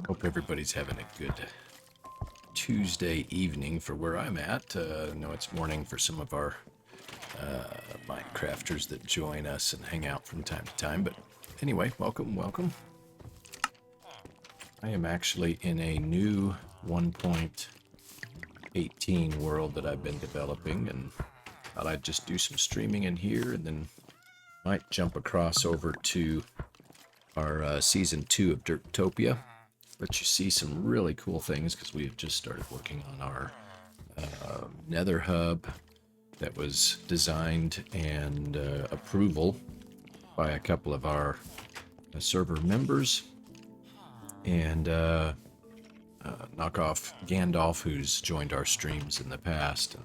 Hope everybody's having a good Tuesday evening for where I'm at. I know it's morning for some of our Minecrafters that join us and hang out from time to time. But anyway, welcome. I am actually in a new 1.18 world that I've been developing, and thought I'd just do some streaming in here and then might jump across over to our Season 2 of Dirtopia. Let you see some really cool things because we have just started working on our Nether hub that was designed and approval by a couple of our server members. And knockoff Gandalf, who's joined our streams in the past and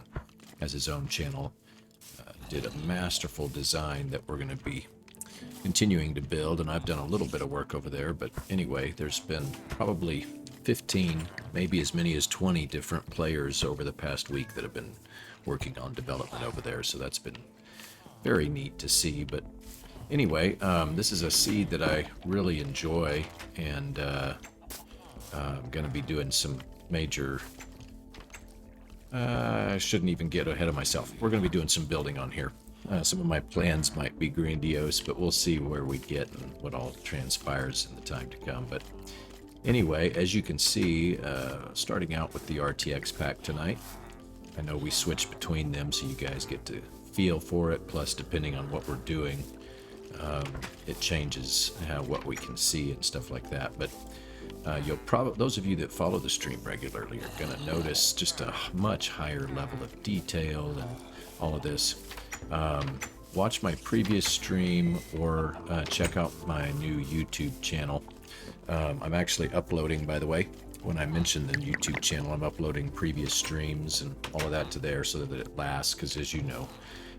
has his own channel, did a masterful design that we're going to be continuing to build, and I've done a little bit of work over there. But anyway, there's been probably 15, maybe as many as 20 different players over the past week that have been working on development over there, so that's been very neat to see. But anyway, this is a seed that I really enjoy, and I'm going to be doing some major... I shouldn't even get ahead of myself. We're going to be doing some building on here. Some of my plans might be grandiose, but we'll see where we get and what all transpires in the time to come. But anyway, as you can see, starting out with the RTX pack tonight, I know we switch between them so you guys get to feel for it, plus depending on what we're doing, it changes what we can see and stuff like that. But you'll probably, those of you that follow the stream regularly are going to notice just a much higher level of detail and all of this. Watch my previous stream or check out my new YouTube channel. I'm actually uploading, by the way, when I mention the YouTube channel, I'm uploading previous streams and all of that to there so that it lasts, because as you know,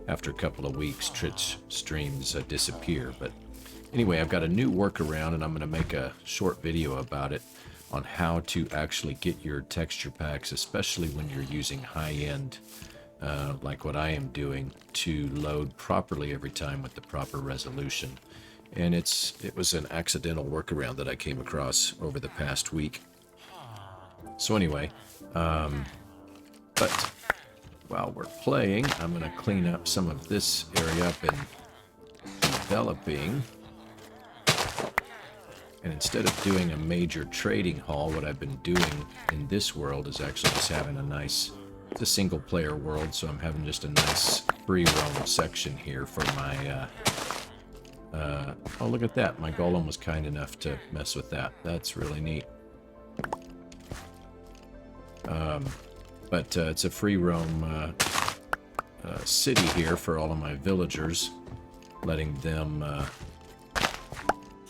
after a couple of weeks, Twitch streams disappear. But anyway, I've got a new workaround, and I'm going to make a short video about it on how to actually get your texture packs, especially when you're using high-end like what I am doing, to load properly every time with the proper resolution. And it was an accidental workaround that I came across over the past week. So anyway, but while we're playing, I'm going to clean up some of this area up in developing. And instead of doing a major trading hall, what I've been doing in this world is actually just having a nice... It's a single player world, so I'm having just a nice free roam section here for my oh, look at that, my golem was kind enough to mess with that. That's really neat. But it's a free roam city here for all of my villagers, letting them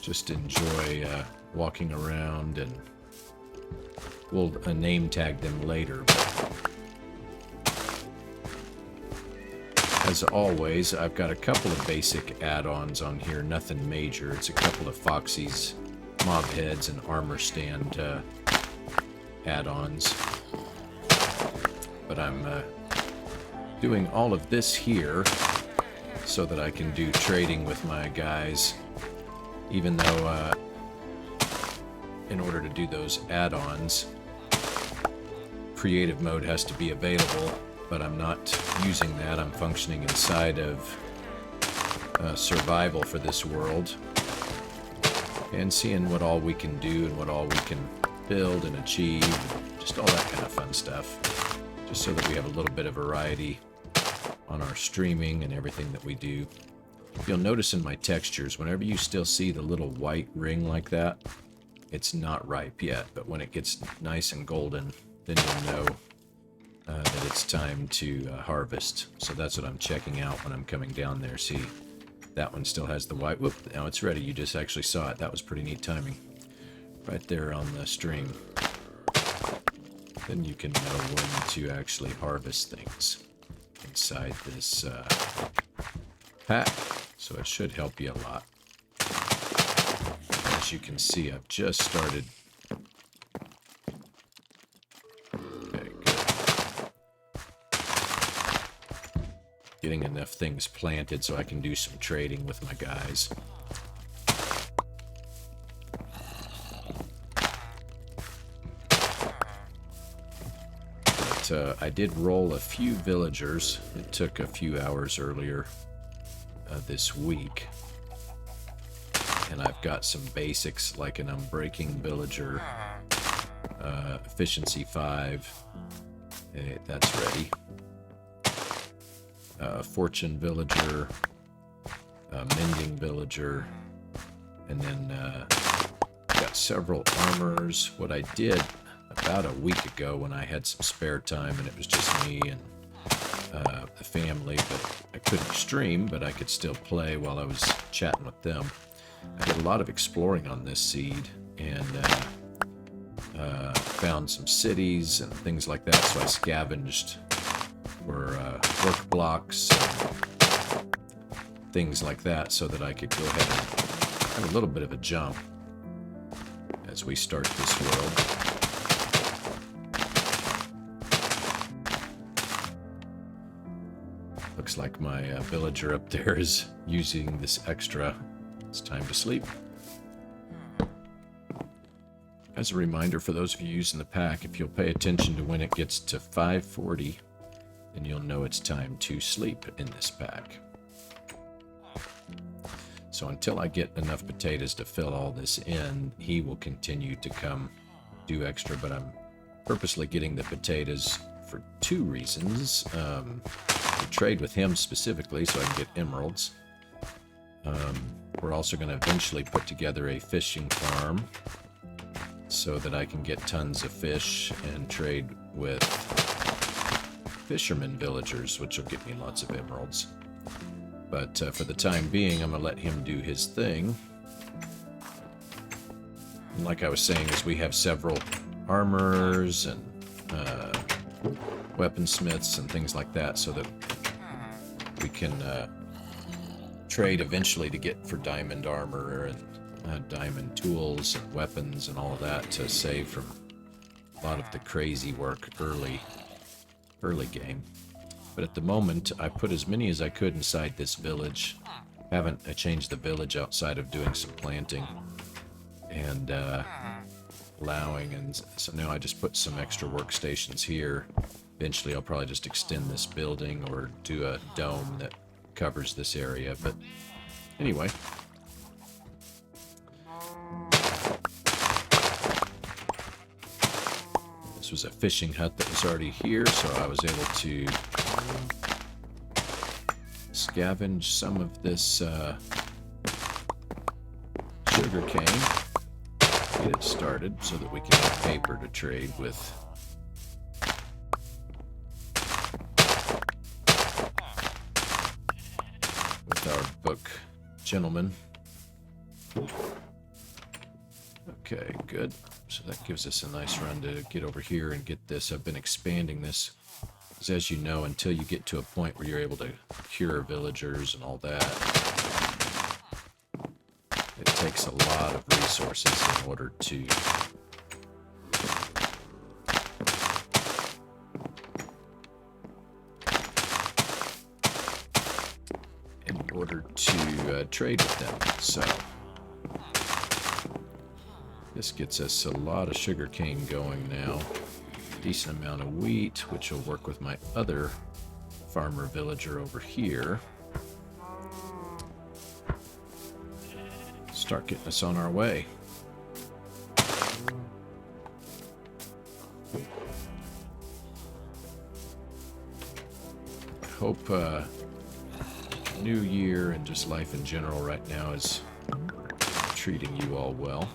just enjoy walking around, and we'll name tag them later. But as always, I've got a couple of basic add-ons on here, nothing major. It's a couple of Foxy's mob heads and armor stand add-ons. But I'm doing all of this here so that I can do trading with my guys, even though in order to do those add-ons, creative mode has to be available. But I'm not using that. I'm functioning inside of survival for this world and seeing what all we can do and what all we can build and achieve, just all that kind of fun stuff, just so that we have a little bit of variety on our streaming and everything that we do. You'll notice in my textures, whenever you still see the little white ring like that, it's not ripe yet, but when it gets nice and golden, then you'll know that it's time to harvest. So that's what I'm checking out when I'm coming down there. See, that one still has the white. Whoop, now it's ready. You just actually saw it. That was pretty neat timing. Right there on the stream. Then you can know when to actually harvest things inside this pack. So it should help you a lot. As you can see, I've just started... getting enough things planted so I can do some trading with my guys. But I did roll a few villagers. It took a few hours earlier this week. And I've got some basics like an unbreaking villager, efficiency 5. That's ready. Fortune villager, mending villager, and then got several armors. What I did about a week ago when I had some spare time and it was just me and the family, but I couldn't stream, but I could still play while I was chatting with them. I did a lot of exploring on this seed and found some cities and things like that, so I scavenged for work blocks and things like that so that I could go ahead and have a little bit of a jump as we start this world. Looks like my villager up there is using this extra. It's time to sleep. As a reminder for those of you using the pack, if you'll pay attention to when it gets to 540, then you'll know it's time to sleep in this pack. So until I get enough potatoes to fill all this in, he will continue to come do extra, but I'm purposely getting the potatoes for 2 reasons. To trade with him specifically so I can get emeralds. We're also going to eventually put together a fishing farm so that I can get tons of fish and trade with fishermen villagers, which will get me lots of emeralds. But for the time being, I'm going to let him do his thing. And like I was saying, is we have several armors and weaponsmiths and things like that so that we can trade eventually to get for diamond armor and diamond tools and weapons and all of that to save from a lot of the crazy work early game. But at the moment, I put as many as I could inside this village. I changed the village outside of doing some planting and allowing, and so now I just put some extra workstations here. Eventually I'll probably just extend this building or do a dome that covers this area, but anyway. This was a fishing hut that was already here, so I was able to scavenge some of this sugar cane, get it started so that we can have paper to trade with. Our book gentleman. Okay, good. So that gives us a nice run to get over here and get this. I've been expanding this because, as you know, until you get to a point where you're able to cure villagers and all that, it takes a lot of resources in order to trade with them. So this gets us a lot of sugar cane going now. Decent amount of wheat, which will work with my other farmer villager over here. Start getting us on our way. Hope New Year and just life in general right now is treating you all well.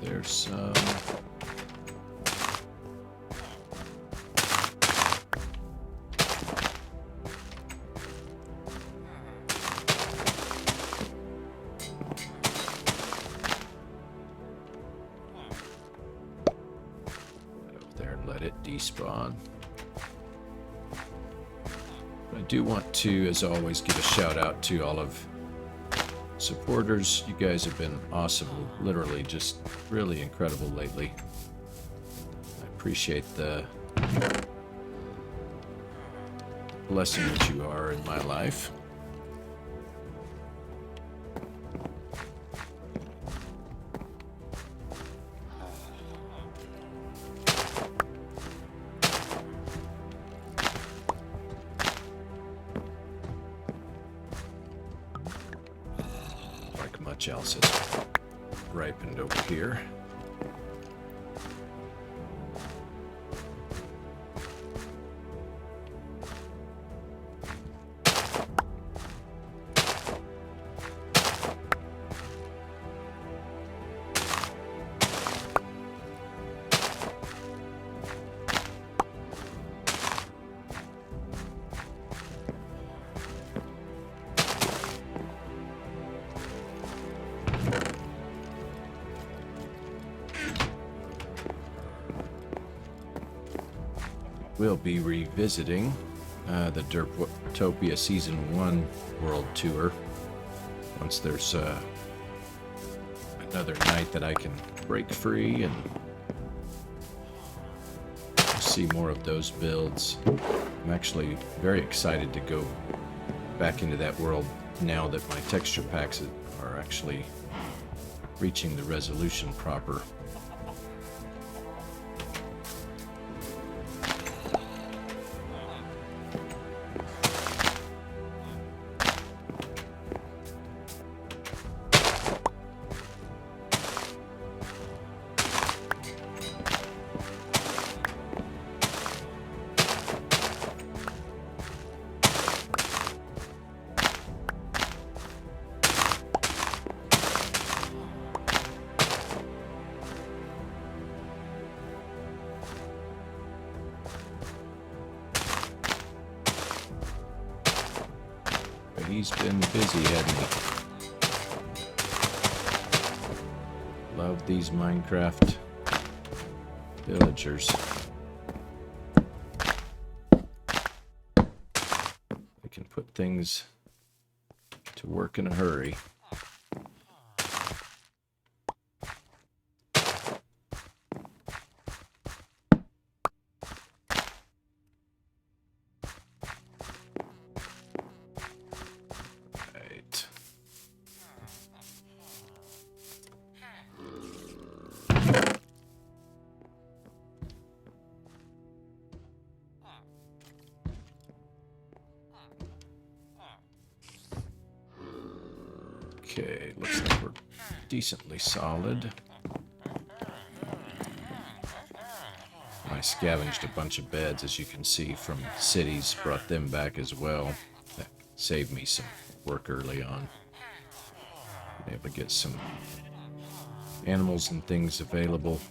There's some. Despawn. I do want to, as always, give a shout out to all of supporters. You guys have been awesome, literally just really incredible lately. I appreciate the blessing that you are in my life. much else has ripened over here. We'll be revisiting the Derptopia Season 1 World Tour once there's another night that I can break free and see more of those builds. I'm actually very excited to go back into that world now that my texture packs are actually reaching the resolution proper. He's been busy, hasn't he? Love these Minecraft villagers. They can put things to work in a hurry. Okay, looks like we're decently solid. I scavenged a bunch of beds, as you can see, from cities, brought them back as well. That saved me some work early on. Been able to get some animals and things available.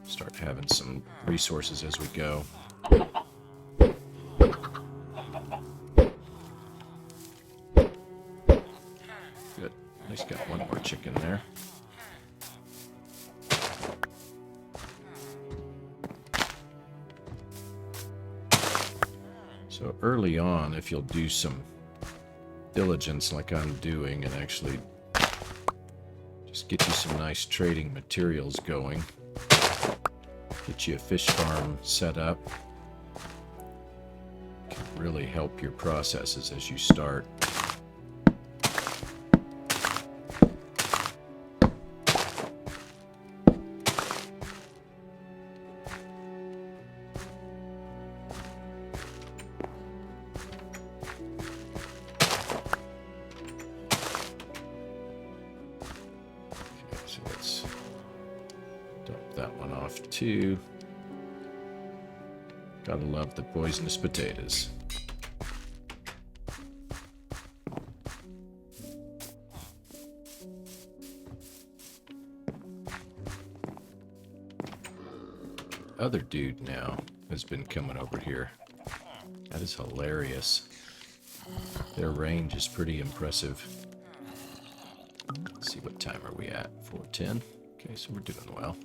Start having some resources as we go. Got one more chicken there. So early on, if you'll do some diligence like I'm doing and actually just get you some nice trading materials going, get you a fish farm set up, can really help your processes as you start. Too. Gotta love the poisonous potatoes. Other dude now has been coming over here. That is hilarious. Their range is pretty impressive. Let's see, what time are we at? 4:10. Okay, so we're doing well.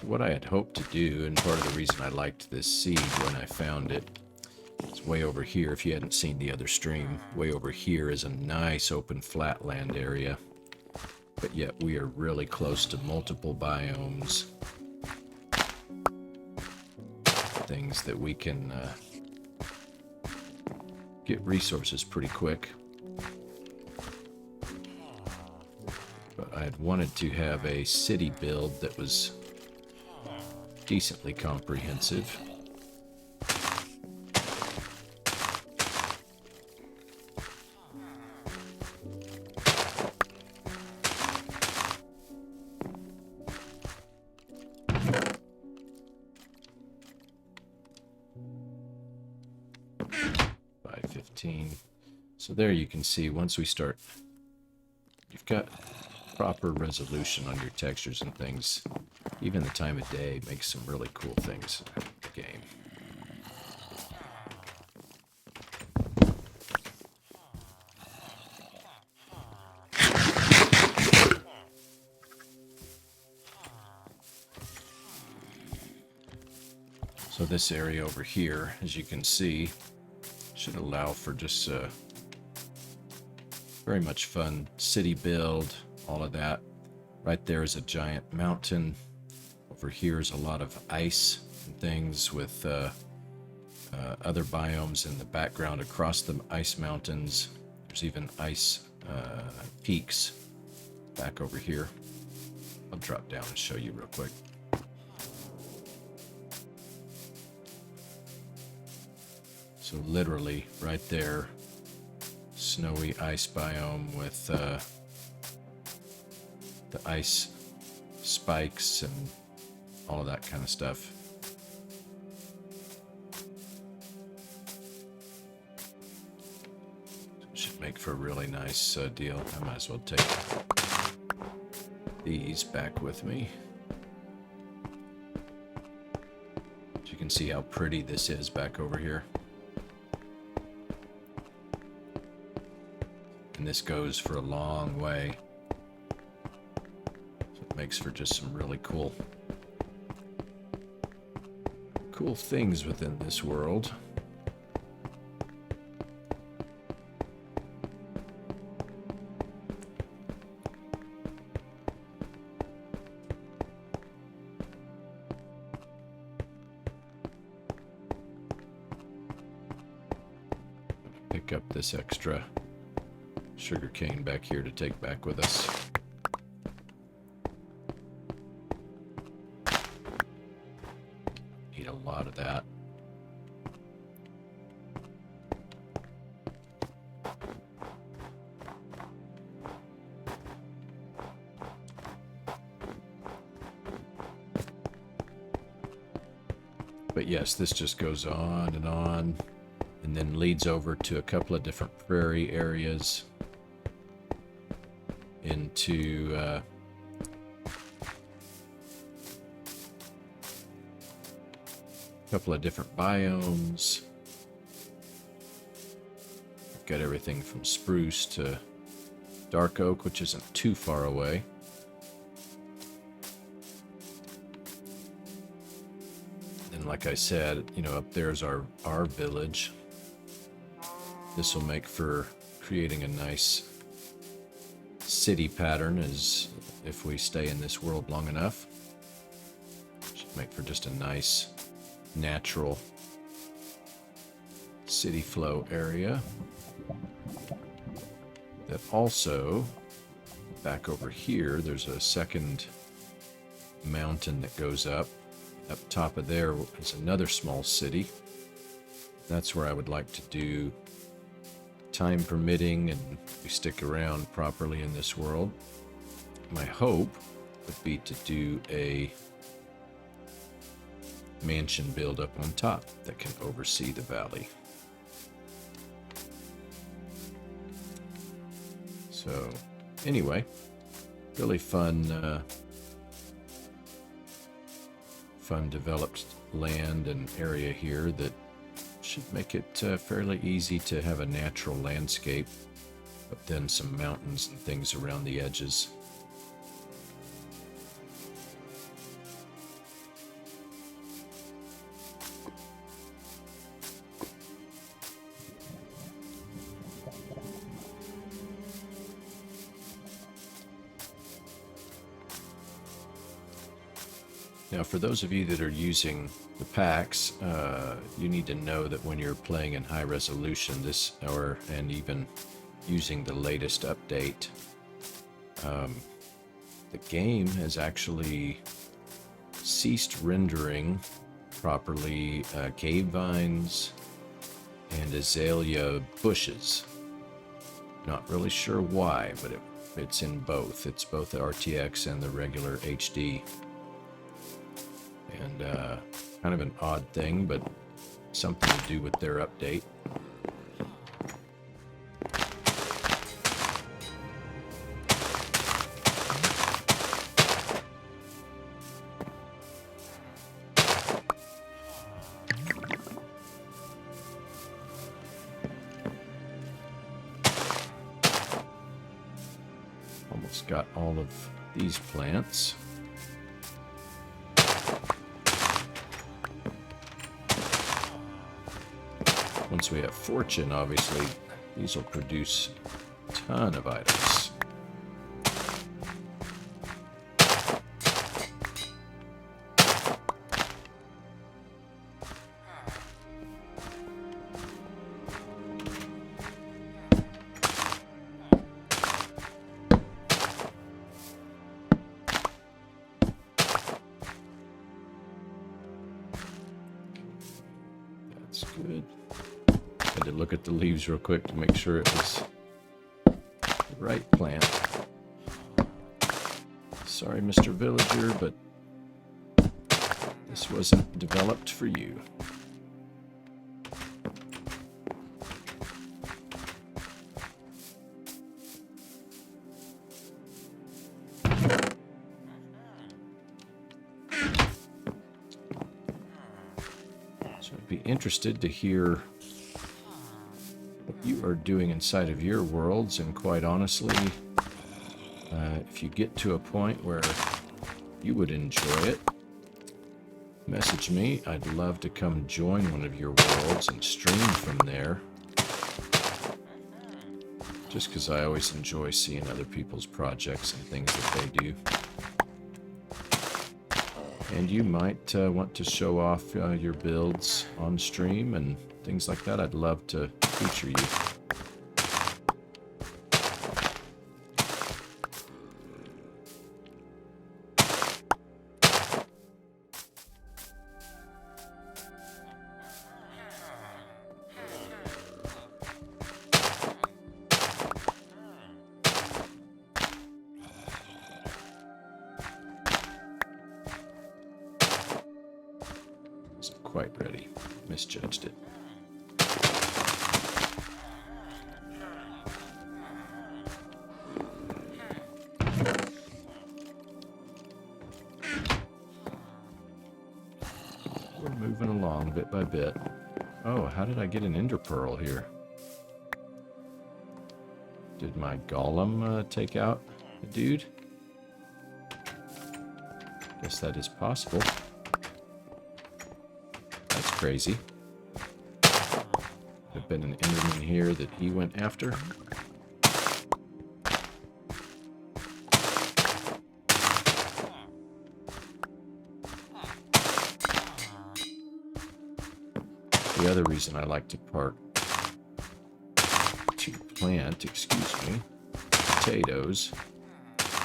What I had hoped to do, and part of the reason I liked this seed when I found it, is way over here. If you hadn't seen the other stream, way over here is a nice open flatland area, but yet we are really close to multiple biomes, things that we can get resources pretty quick. I'd wanted to have a city build that was decently comprehensive. So there you can see, once we start, you've got proper resolution on your textures and things. Even the time of day makes some really cool things in the game. So this area over here, as you can see, should allow for just a very much fun city build, all of that. Right there is a giant mountain. Over here is a lot of ice and things with other biomes in the background across the ice mountains. There's even ice peaks back over here. I'll drop down and show you real quick. So literally right there, snowy ice biome with the ice spikes and all of that kind of stuff. Should make for a really nice deal. I might as well take these back with me. So you can see how pretty this is back over here. And this goes for a long way. So it makes for just some really cool things within this world. Pick up this extra sugarcane back here to take back with us. Need a lot of that. But yes, this just goes on and then leads over to a couple of different prairie areas, into a couple of different biomes. Got everything from spruce to dark oak, which isn't too far away. And like I said, you know, up there's our village. This will make for creating a nice city pattern, as if we stay in this world long enough. Should make for just a nice natural city flow area. That also, back over here, there's a second mountain that goes up. Up top of there is another small city. That's where I would like to do, time permitting, and we stick around properly in this world. My hope would be to do a mansion build up on top that can oversee the valley. So anyway, really fun developed land and area here that should make it fairly easy to have a natural landscape, but then some mountains and things around the edges. Now, for those of you that are using the packs, you need to know that when you're playing in high resolution, and even using the latest update, the game has actually ceased rendering properly cave vines and azalea bushes. Not really sure why, but it's in both. It's both the RTX and the regular HD. And kind of an odd thing, but something to do with their update. Almost got all of these plants. Once we have fortune, obviously, these will produce a ton of items. That's good. Had to look at the leaves real quick to make sure it was the right plant. Sorry, Mr. Villager, but this wasn't developed for you. So I'd be interested to hear you are doing inside of your worlds, and quite honestly, if you get to a point where you would enjoy it, message me. I'd love to come join one of your worlds and stream from there, just because I always enjoy seeing other people's projects and things that they do. And you might want to show off your builds on stream and things like that. I'd love to feature you. Wasn't quite ready. Misjudged it. Moving along bit by bit. Oh, how did I get an ender pearl here? Did my golem take out the dude? Guess that is possible. That's crazy. Could have been an enderman here that he went after. The other reason I like to plant, potatoes,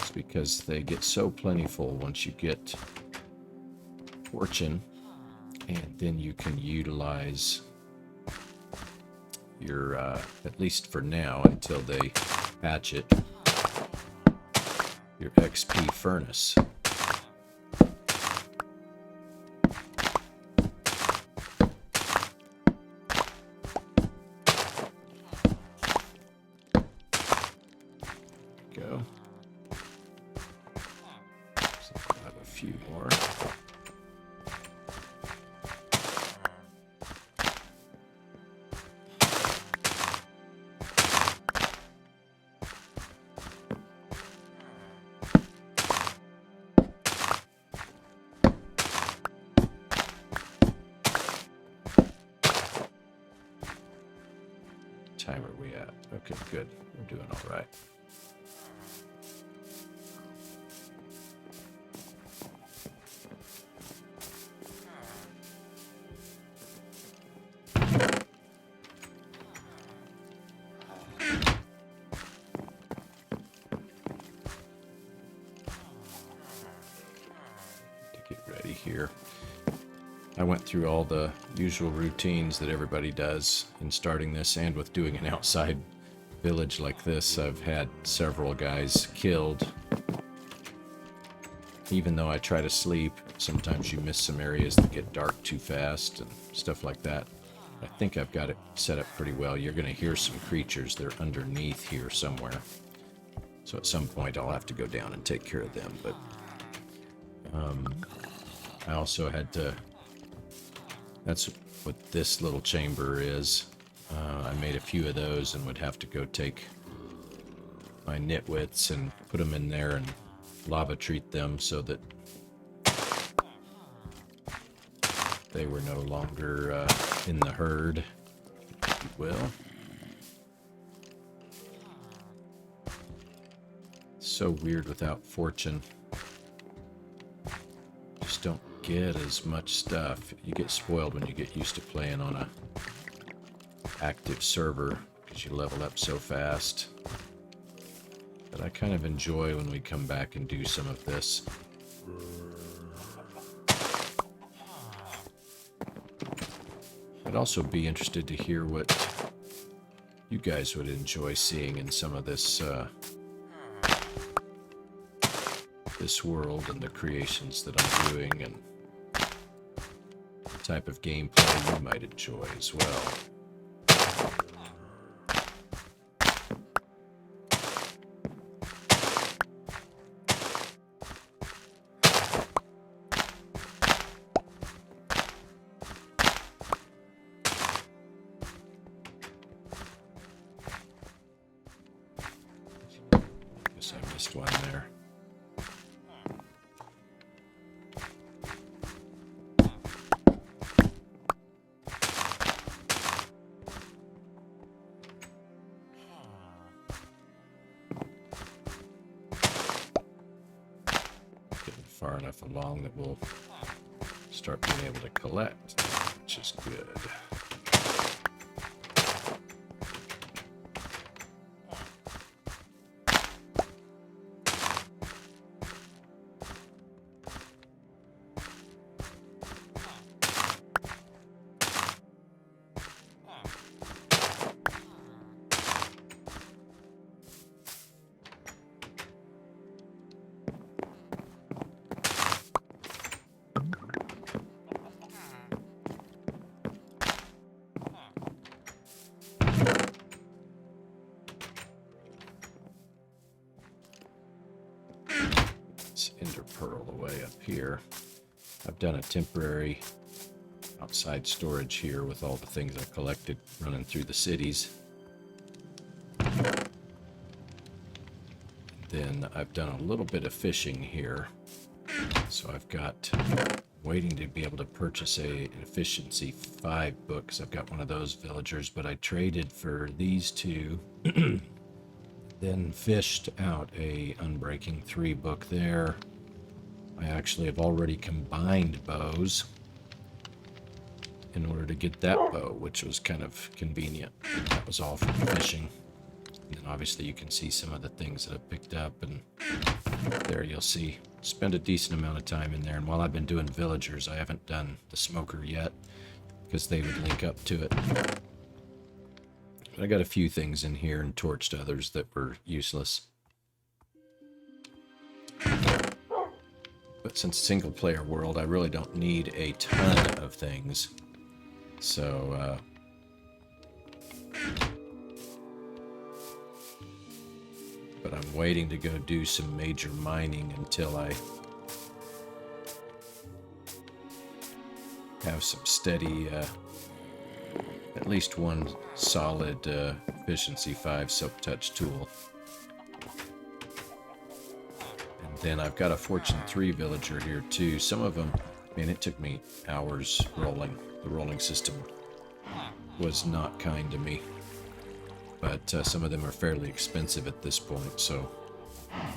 is because they get so plentiful once you get fortune, and then you can utilize your, at least for now, until they patch it, your XP furnace. Time are we at? Okay, good. We're doing all right. here. I went through all the usual routines that everybody does in starting this, and with doing an outside village like this, I've had several guys killed. Even though I try to sleep, sometimes you miss some areas that get dark too fast and stuff like that. I think I've got it set up pretty well. You're going to hear some creatures. They're underneath here somewhere. So at some point I'll have to go down and take care of them. But I also had to... That's what this little chamber is. I made a few of those and would have to go take my nitwits and put them in there and lava treat them so that they were no longer in the herd, if you will. So weird without fortune. Just don't get as much stuff. You get spoiled when you get used to playing on a active server because you level up so fast. But I kind of enjoy when we come back and do some of this. I'd also be interested to hear what you guys would enjoy seeing in some of this this world and the creations that I'm doing, and the type of gameplay you might enjoy as well. Guess I missed one there. Far enough along that we'll start being able to collect, which is good. Ender pearl away up here. I've done a temporary outside storage here with all the things I've collected running through the cities. Then I've done a little bit of fishing here. So I've got waiting to be able to purchase an efficiency 5 book, 'cause I've got one of those villagers, but I traded for these two. Then fished out a Unbreaking 3 book there. I actually have already combined bows in order to get that bow, which was kind of convenient. That was all from fishing. And then obviously you can see some of the things that I've picked up, and there you'll see. Spend a decent amount of time in there, and while I've been doing villagers, I haven't done the smoker yet, because they would link up to it. I got a few things in here and torched others that were useless. But since single player world, I really don't need a ton of things. So, but I'm waiting to go do some major mining until I have some steady, at least one solid efficiency 5 silk touch tool. And then I've got a Fortune 3 villager here too. Some of them, man, it took me hours rolling. The rolling system was not kind to me. But some of them are fairly expensive at this point, so I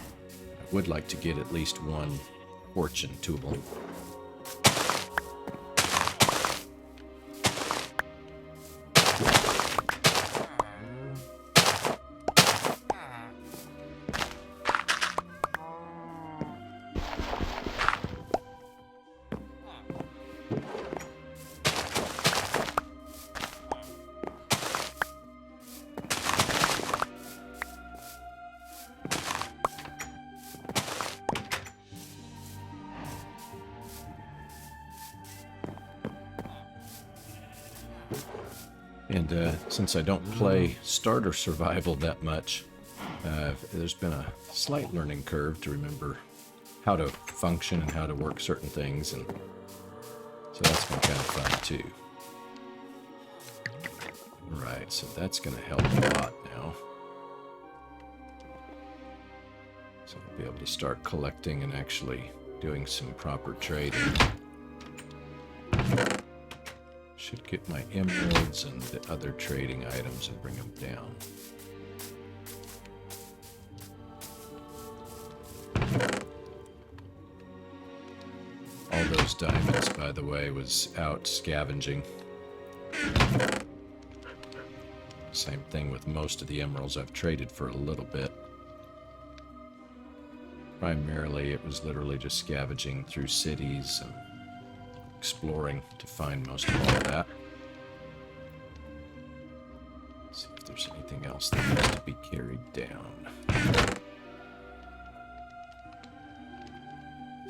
would like to get at least one Fortune tool. And since I don't play starter survival that much, there's been a slight learning curve to remember how to function and how to work certain things, and so that's been kind of fun too. Right, so that's going to help a lot now. So I'll be able to start collecting and actually doing some proper trading. Should get my emeralds and the other trading items and bring them down. All those diamonds, by the way, was out scavenging. Same thing with most of the emeralds. I've traded for a little bit. Primarily, it was literally just scavenging through cities and exploring to find most of all of that. Let's see if there's anything else that needs to be carried down. I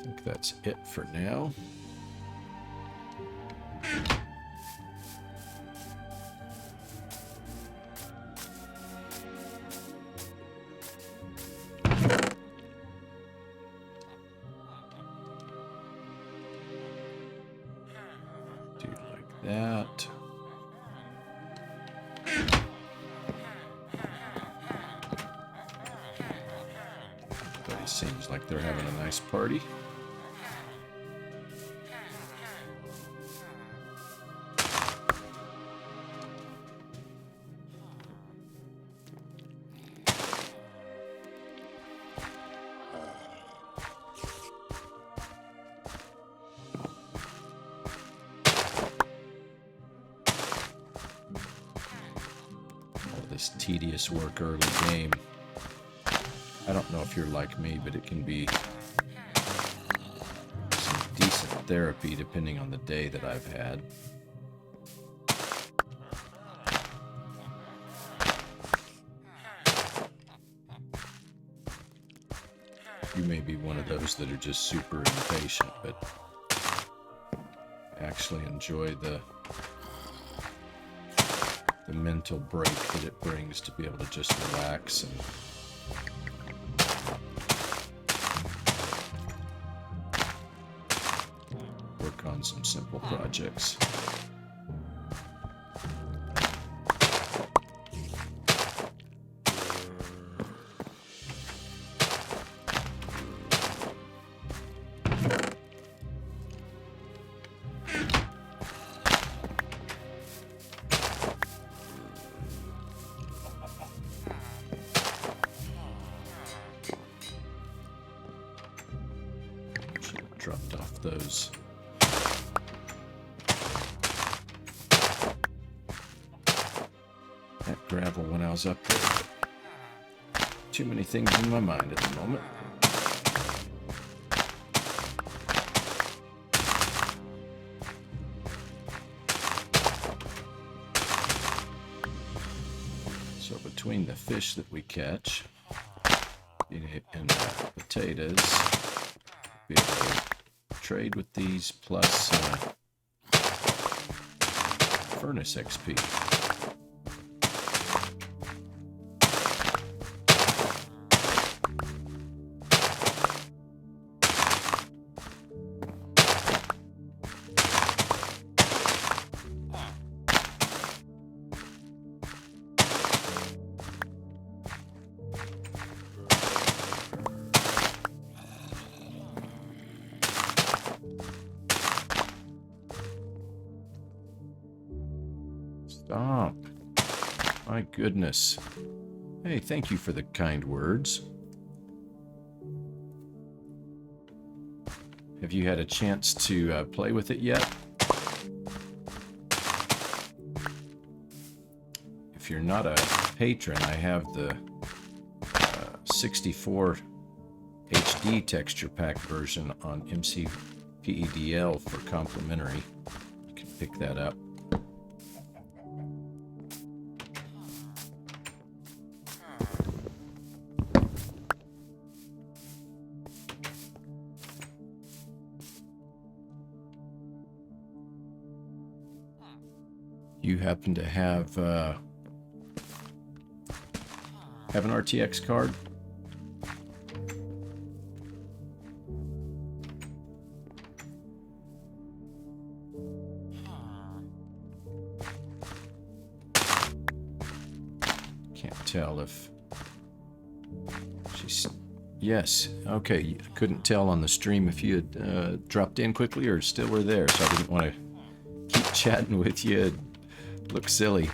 think that's it for now. That. Everybody seems like they're having a nice party. Tedious work early game. I don't know if you're like me, but it can be some decent therapy depending on the day that I've had. You may be one of those that are just super impatient, but actually enjoy the mental break that it brings to be able to just relax and work on some simple projects. Dropped off those. That gravel when I was up there. Too many things in my mind at the moment. So between the fish that we catch and the potatoes, be able to trade with these plus furnace XP. Stop. My goodness. Hey, thank you for the kind words. Have you had a chance to play with it yet? If you're not a patron, I have the 64 HD texture pack version on MCPEDL for complimentary. You can pick that up. you happen to have an RTX card? Can't tell if she's... Yes, okay. I couldn't tell on the stream if you had dropped in quickly or still were there, so I didn't want to keep chatting with you. It'd look silly.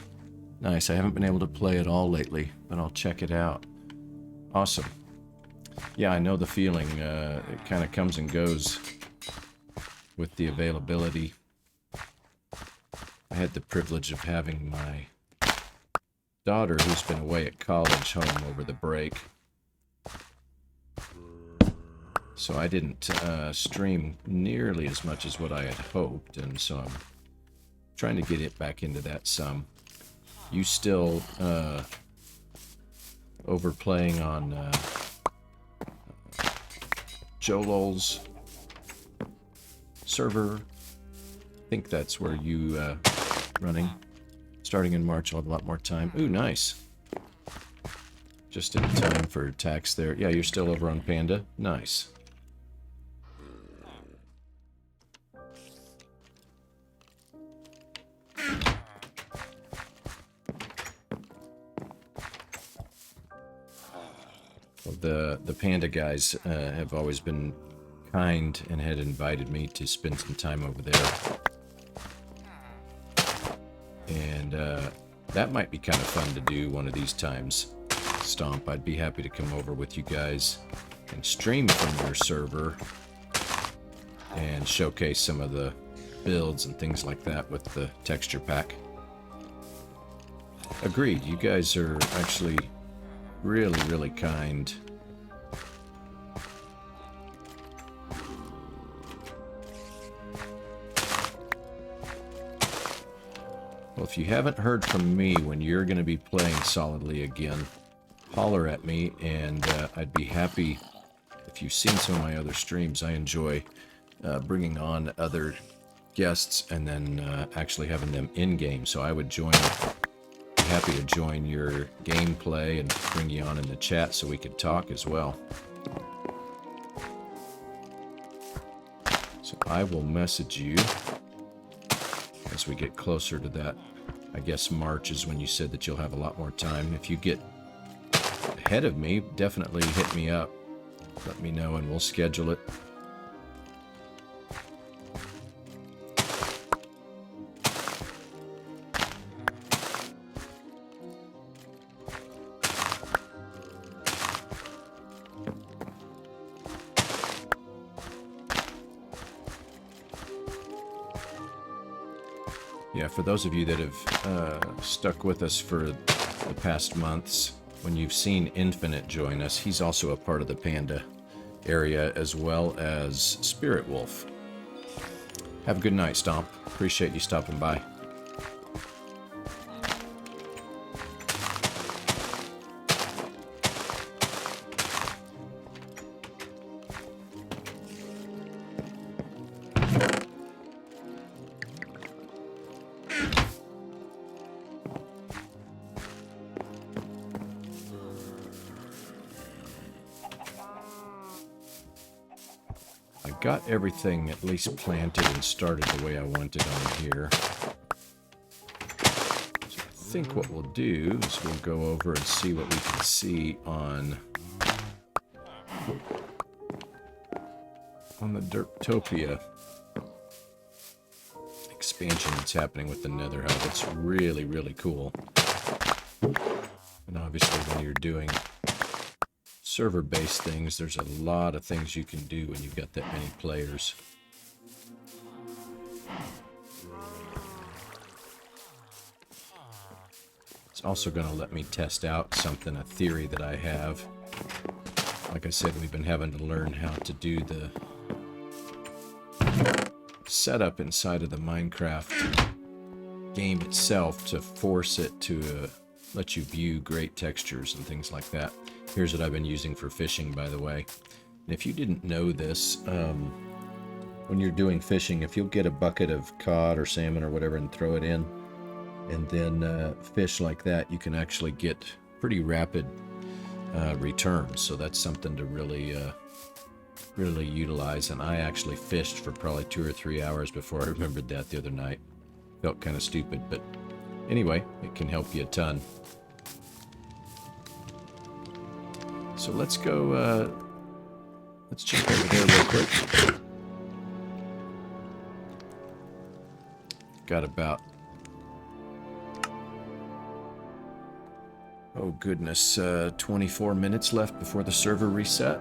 Nice. I haven't been able to play it all lately, but I'll check it out. Awesome. Yeah, I know the feeling. It kind of comes and goes with the availability. I had the privilege of having my daughter, who's been away at college, home over the break. So I didn't stream nearly as much as what I had hoped, and so I'm trying to get it back into that some. You still overplaying on Jolol's server? I think that's where you running. Starting in March, I'll have a lot more time. Ooh, nice. Just in time for tax there. Yeah, you're still over on Panda. Nice. Well, the Panda guys have always been kind and had invited me to spend some time over there. And that might be kind of fun to do one of these times. Stomp, I'd be happy to come over with you guys and stream from your server and showcase some of the builds and things like that with the texture pack. Agreed, you guys are actually really, really kind. Well, if you haven't heard from me when you're going to be playing solidly again, holler at me, and I'd be happy. If you've seen some of my other streams, I enjoy bringing on other guests and then actually having them in-game. So I would be happy to join your gameplay and bring you on in the chat so we could talk as well. So I will message you as we get closer to that. I guess March is when you said that you'll have a lot more time. If you get ahead of me, definitely hit me up. Let me know and we'll schedule it. Yeah, for those of you that have stuck with us for the past months, when you've seen Infinite join us, he's also a part of the Panda area as well as Spirit Wolf. Have a good night, Stomp. Appreciate you stopping by. Got everything at least planted and started the way I wanted on here. So I think what we'll do is we'll go over and see what we can see on the Derptopia expansion that's happening with the Nether Hub. It's really, really cool. And obviously when you're doing server-based things, there's a lot of things you can do when you've got that many players. It's also going to let me test out something, a theory that I have. Like I said, we've been having to learn how to do the setup inside of the Minecraft game itself to force it to let you view great textures and things like that. Here's what I've been using for fishing, by the way. And if you didn't know this, when you're doing fishing, if you'll get a bucket of cod or salmon or whatever and throw it in, and then fish like that, you can actually get pretty rapid returns. So that's something to really utilize. And I actually fished for probably 2 or 3 hours before I remembered that the other night. Felt kind of stupid, but anyway, it can help you a ton. So let's go, let's jump over there real quick. Got about, oh goodness, 24 minutes left before the server reset.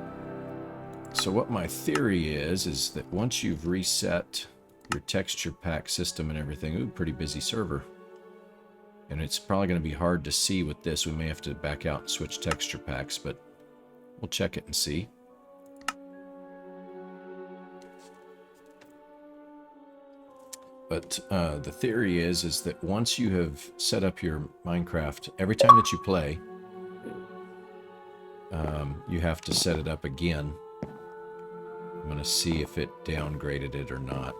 So what my theory is that once you've reset your texture pack system and everything, ooh, pretty busy server. And it's probably going to be hard to see with this. We may have to back out and switch texture packs, but we'll check it and see. But the theory is that once you have set up your Minecraft, every time that you play, you have to set it up again. I'm going to see if it downgraded it or not.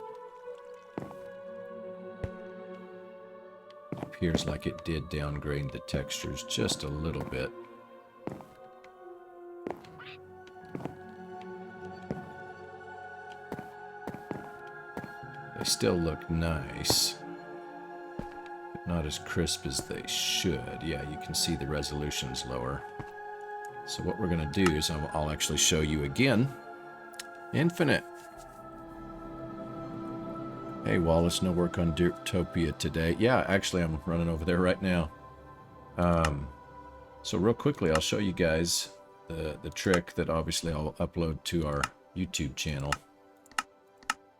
It appears like it did downgrade the textures just a little bit. They still look nice, but not as crisp as they should. Yeah, you can see the resolution's lower. So what we're going to do is I'll actually show you again. Infinite. Hey, Wallace, no work on Dirtopia today. Yeah, actually, I'm running over there right now. So real quickly, I'll show you guys the trick that obviously I'll upload to our YouTube channel.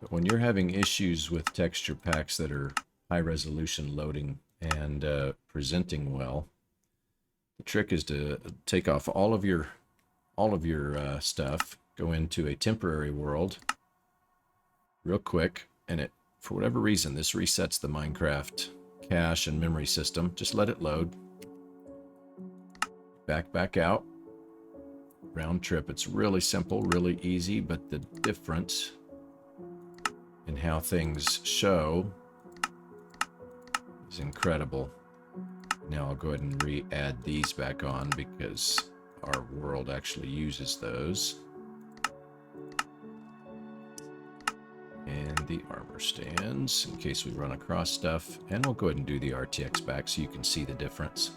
But when you're having issues with texture packs that are high resolution loading and presenting well, the trick is to take off all of your stuff, go into a temporary world real quick, and it, for whatever reason, this resets the Minecraft cache and memory system. Just let it load. Back out. Round trip. It's really simple, really easy, but the difference in how things show is incredible. Now I'll go ahead and re-add these back on because our world actually uses those. And the armor stands in case we run across stuff. And we'll go ahead and do the RTX back so you can see the difference.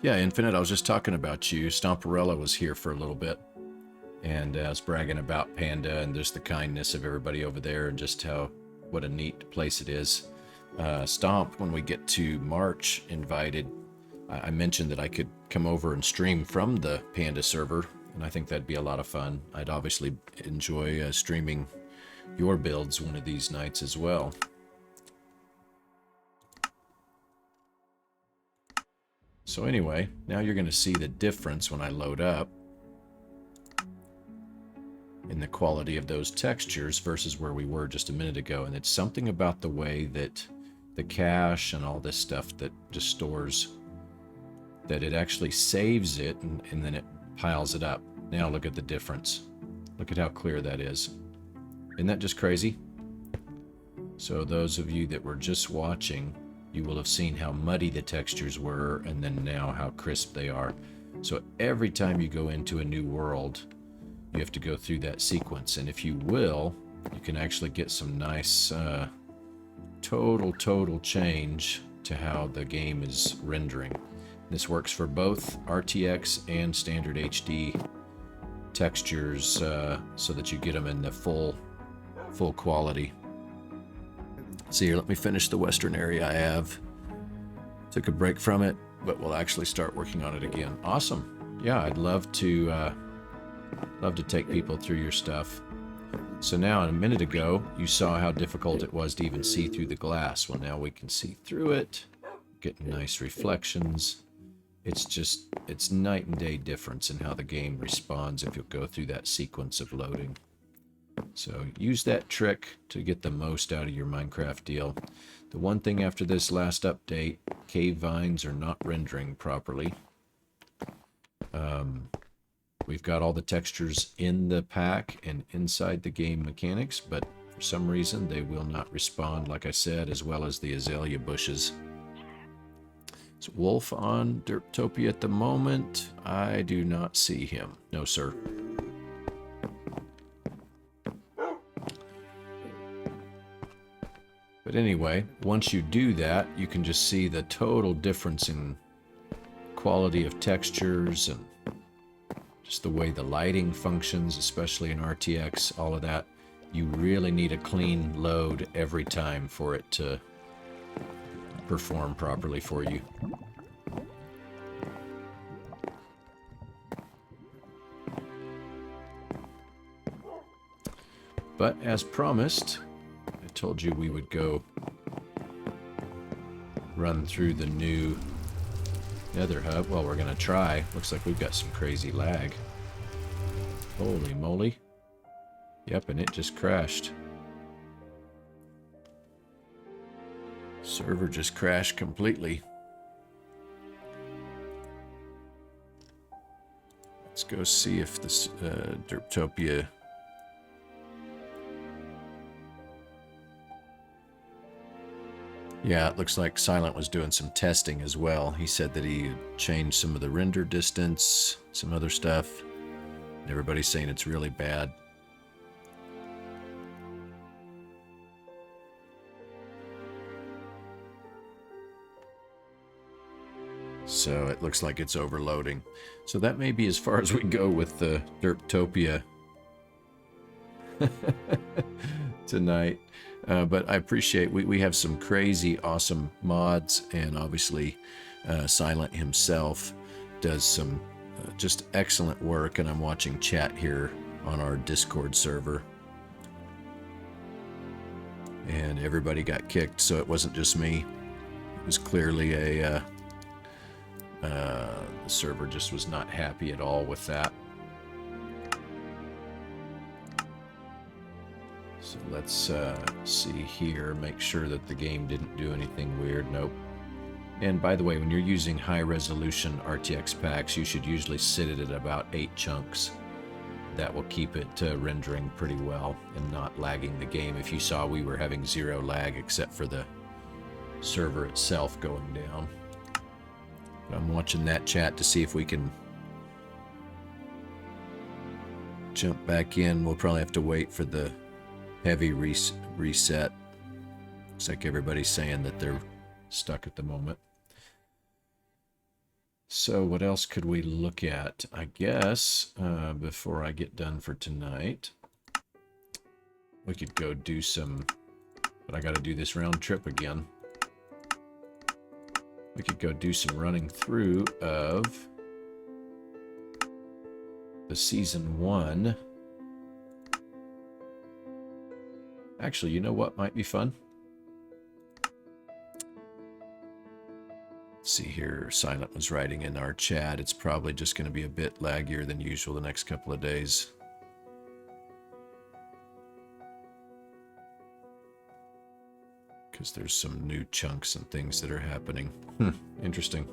Yeah, Infinite, I was just talking about you. Stomperella was here for a little bit. And I was bragging about Panda and just the kindness of everybody over there and just what a neat place it is. Stomp, when we get to March, invited. I mentioned that I could come over and stream from the Panda server, and I think that'd be a lot of fun. I'd obviously enjoy streaming your builds one of these nights as well. So anyway, now you're going to see the difference when I load up in the quality of those textures versus where we were just a minute ago. And it's something about the way that the cache and all this stuff that just stores, that it actually saves it and then it piles it up. Now look at the difference. Look at how clear that is. Isn't that just crazy? So those of you that were just watching, you will have seen how muddy the textures were and then now how crisp they are. So every time you go into a new world, you have to go through that sequence, and if you will, you can actually get some nice total change to how the game is rendering. This works for both RTX and standard HD textures, so that you get them in the full quality. So here, let me finish the western area I have. Took a break from it, but we'll actually start working on it again. Awesome. Yeah, I'd love to take people through your stuff. So now, a minute ago, you saw how difficult it was to even see through the glass. Well, now we can see through it, getting nice reflections. It's night and day difference in how the game responds if you'll go through that sequence of loading. So use that trick to get the most out of your Minecraft deal. The one thing after this last update, cave vines are not rendering properly. We've got all the textures in the pack and inside the game mechanics, but For some reason, they will not respond, like I said, as well as the azalea bushes. Is Wolf on Derptopia at the moment? I do not see him. No, sir. But anyway, once you do that, you can just see the total difference in quality of textures and just the way the lighting functions, especially in RTX, all of that. You really need a clean load every time for it to perform properly for you. But as promised, I told you we would go run through the new Nether hub. Well, we're going to try. Looks like we've got some crazy lag. Holy moly. Yep, and it just crashed. Server just crashed completely. Let's go see if this Derptopia... Yeah, it looks like Silent was doing some testing as well. He said that he changed some of the render distance, some other stuff. And everybody's saying it's really bad. So it looks like it's overloading. So that may be as far as we go with the Derptopia tonight. But I appreciate we have some crazy awesome mods, and obviously Silent himself does some just excellent work, and I'm watching chat here on our Discord server. And everybody got kicked, so it wasn't just me. It was clearly a the server just was not happy at all with that. So let's see here, make sure that the game didn't do anything weird. Nope. And by the way, when you're using high resolution RTX packs, you should usually sit it at about 8 chunks. That will keep it rendering pretty well and not lagging the game. If you saw, we were having 0 lag except for the server itself going down. I'm watching that chat to see if we can jump back in. We'll probably have to wait for the heavy reset. Looks like everybody's saying that they're stuck at the moment. So what else could we look at? I guess before I get done for tonight, we could go do some, but I got to do this round trip again. We could go do some running through of the Season 1. Actually, you know what might be fun? Let's see here. Silent was writing in our chat. It's probably just going to be a bit laggier than usual the next couple of days. Because there's some new chunks and things that are happening. Interesting.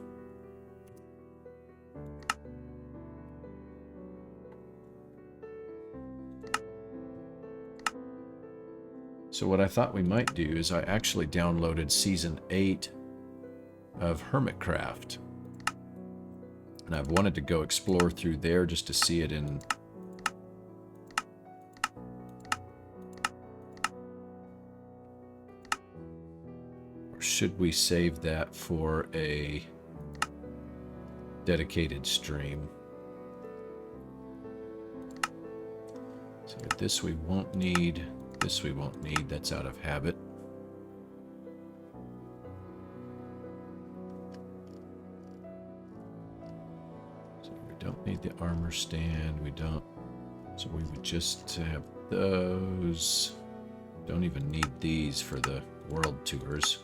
So what I thought we might do is I actually downloaded Season 8 of Hermitcraft. And I've wanted to go explore through there just to see it in... Or should we save that for a dedicated stream? So this we won't need. This we won't need. That's out of habit. So we don't need the armor stand. We don't. So we would just have those. Don't even need these for the world tours.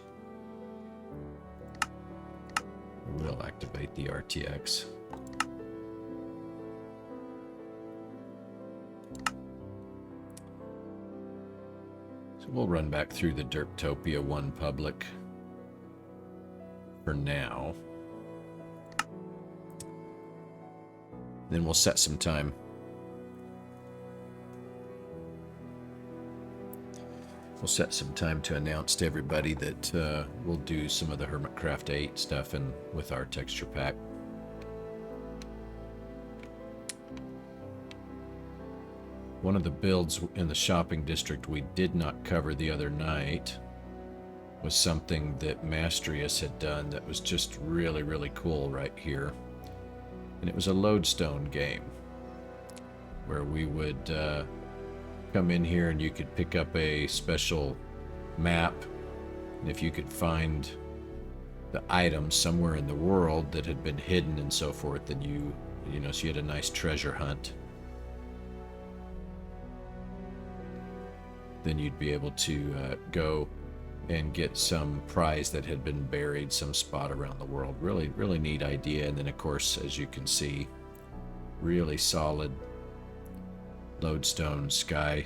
We will activate the RTX. We'll run back through the Derptopia 1 public for now. Then we'll set some time. we'll set some time to announce to everybody that we'll do some of the Hermitcraft 8 stuff and with our texture pack. One of the builds in the shopping district we did not cover the other night was something that Mastrius had done that was just really, really cool right here. And it was a lodestone game where we would come in here and you could pick up a special map, and if you could find the items somewhere in the world that had been hidden and so forth, then you know, so you had a nice treasure hunt. Then you'd be able to go and get some prize that had been buried some spot around the world. Really, really neat idea. And then, of course, as you can see, really solid lodestone sky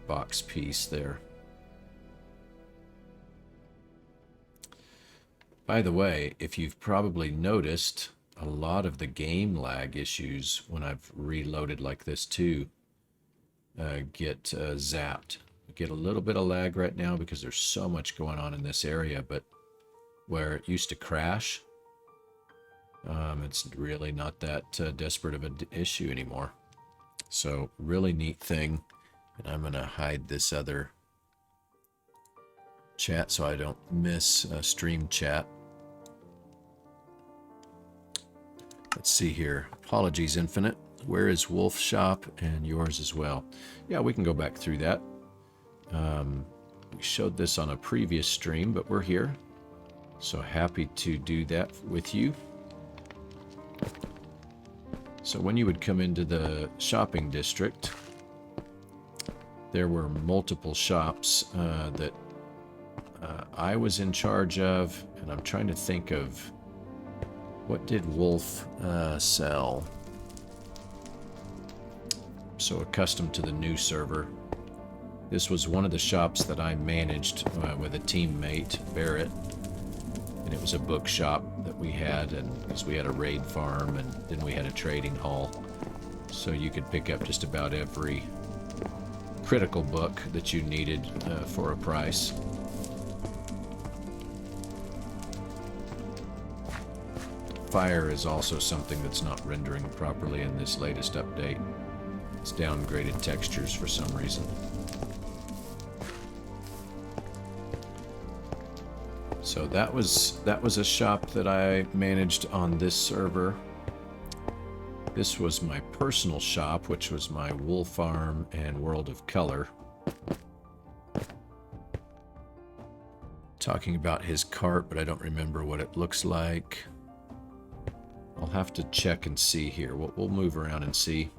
box piece there. By the way, if you've probably noticed, a lot of the game lag issues when I've reloaded like this too get zapped. Get a little bit of lag right now because there's so much going on in this area, but where it used to crash, it's really not that desperate of an issue anymore. So really neat thing. And I'm going to hide this other chat so I don't miss stream chat. Let's see here. Apologies, Infinite. Where is Wolf Shop and yours as well? Yeah, we can go back through that. We showed this on a previous stream, but we're here. So happy to do that with you. So when you would come into the shopping district, there were multiple shops that I was in charge of, and I'm trying to think of what did Wolf sell. So accustomed to the new server. This was one of the shops that I managed with a teammate, Barrett. And it was a bookshop that we had, and because we had a raid farm, and then we had a trading hall. So you could pick up just about every critical book that you needed for a price. Fire is also something that's not rendering properly in this latest update. It's downgraded textures for some reason. So that was a shop that I managed on this server. This was my personal shop, which was my wool farm and World of Color. Talking about his cart, but I don't remember what it looks like. I'll have to check and see here. We'll move around and see.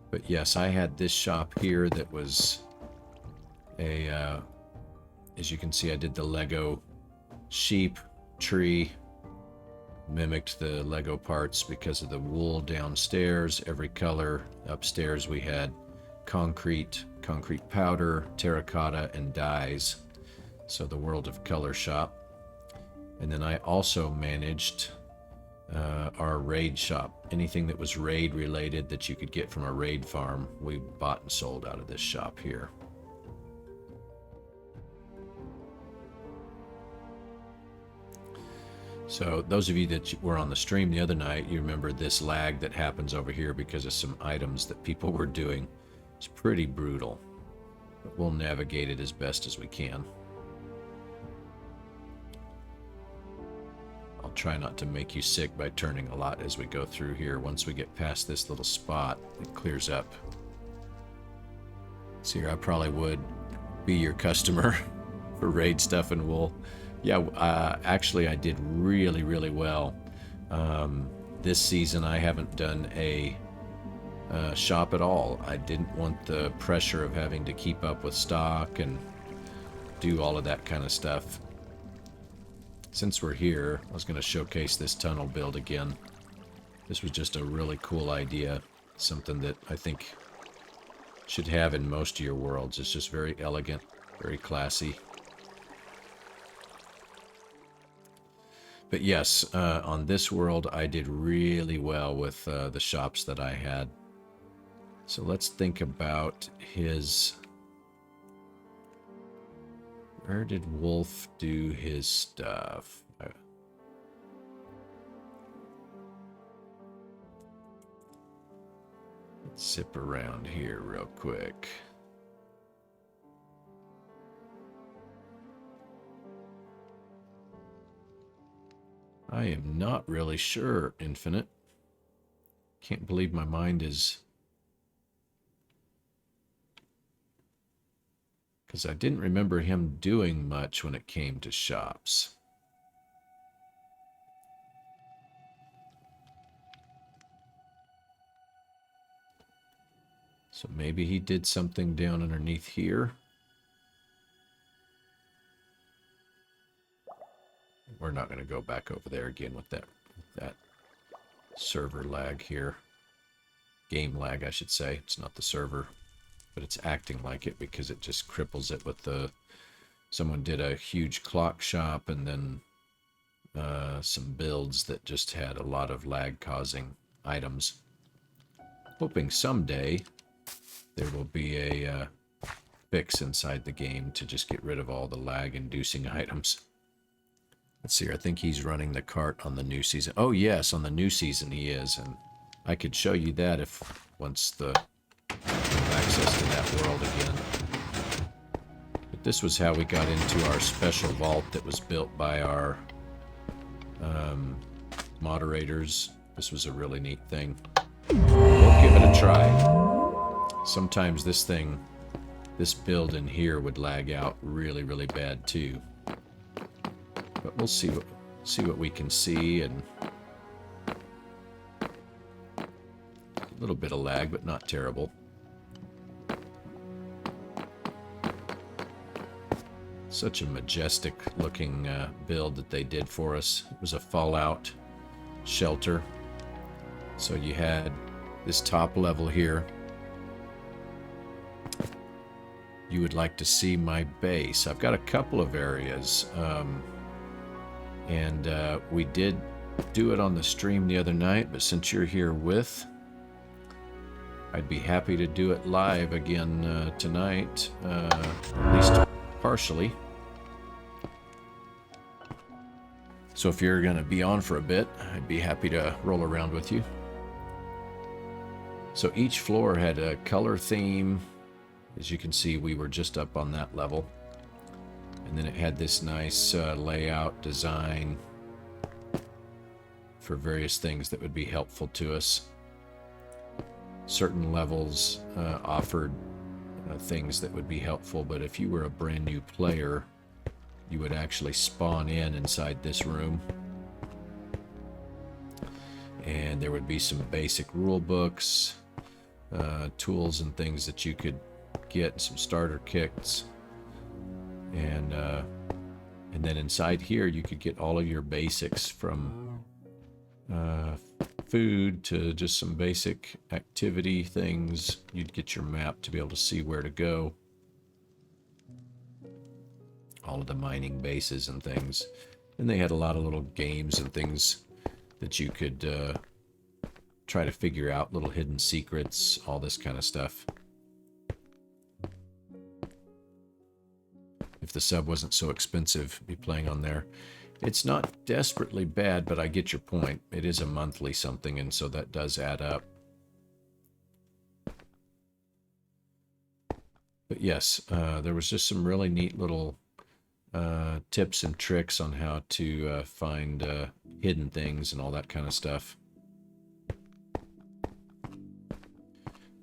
But yes, I had this shop here that was a, as you can see, I did the Lego sheep tree, mimicked the Lego parts because of the wool downstairs, every color. Upstairs we had concrete powder, terracotta, and dyes. So the World of Color shop. And then I also managed our raid shop. Anything that was raid related that you could get from a raid farm, we bought and sold out of this shop here. So those of you that were on the stream the other night, you remember this lag that happens over here because of some items that people were doing. It's pretty brutal, but we'll navigate it as best as we can. I'll try not to make you sick by turning a lot as we go through here. Once we get past this little spot, it clears up. So here I probably would be your customer for raid stuff and wool. Yeah, actually I did really, really well. This season I haven't done a shop at all. I didn't want the pressure of having to keep up with stock and do all of that kind of stuff. Since we're here, I was going to showcase this tunnel build again. This was just a really cool idea. Something that I think should have in most of your worlds. It's just very elegant, very classy. But yes, on this world, I did really well with the shops that I had. So let's think about his Where did Wolf do his stuff? Let's zip around here real quick. I am not really sure, Infinite. Can't believe my mind is... Because I didn't remember him doing much when it came to shops. So maybe he did something down underneath here. We're not going to go back over there again with that server lag here. Game lag, I should say. It's not the server, but it's acting like it because it just cripples it with the... Someone did a huge clock shop and then some builds that just had a lot of lag-causing items. Hoping someday there will be a fix inside the game to just get rid of all the lag-inducing items. Let's see here. I think he's running the cart on the new season. Oh, yes, on the new season he is. And I could show you that if once I have access to that world again. But this was how we got into our special vault that was built by our moderators. This was a really neat thing. We'll give it a try. Sometimes this build in here would lag out really, really bad too. But we'll see what we can see, and a little bit of lag, but not terrible. Such a majestic looking build that they did for us. It was a Fallout shelter. So you had this top level here. You would like to see my base. I've got a couple of areas. And we did do it on the stream the other night, but since you're here with, I'd be happy to do it live again tonight, at least partially. So if you're going to be on for a bit, I'd be happy to roll around with you. So each floor had a color theme. As you can see, we were just up on that level. And then it had this nice layout design for various things that would be helpful to us. Certain levels offered things that would be helpful, but if you were a brand new player, you would actually spawn inside this room. And there would be some basic rule books, tools and things that you could get, some starter kits. And then inside here you could get all of your basics, from food to just some basic activity things. You'd get your map to be able to see where to go. All of the mining bases and things. And they had a lot of little games and things that you could try to figure out, little hidden secrets, all this kind of stuff. If the sub wasn't so expensive, be playing on there. It's not desperately bad, but I get your point. It is a monthly something, and so that does add up. But yes, there was just some really neat little tips and tricks on how to find hidden things and all that kind of stuff.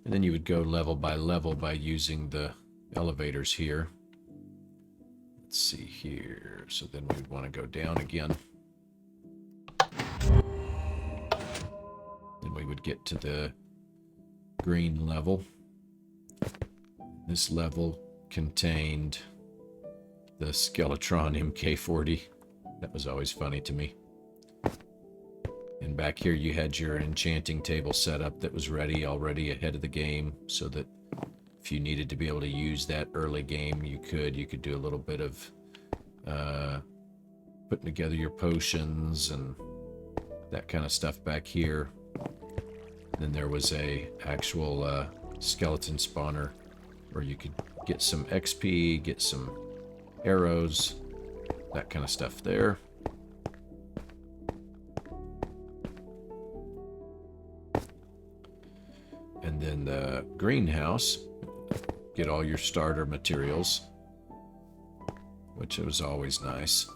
And then you would go level by using the elevators here. Let's see here. So then we would want to go down again. Then we would get to the green level. This level contained the Skeletron MK40. That was always funny to me. And back here you had your enchanting table set up that was ready already ahead of the game, so that if you needed to be able to use that early game, you could do a little bit of putting together your potions and that kind of stuff back here. Then there was a actual skeleton spawner where you could get some XP, get some arrows, that kind of stuff there. And then the greenhouse, get all your starter materials, which was always nice.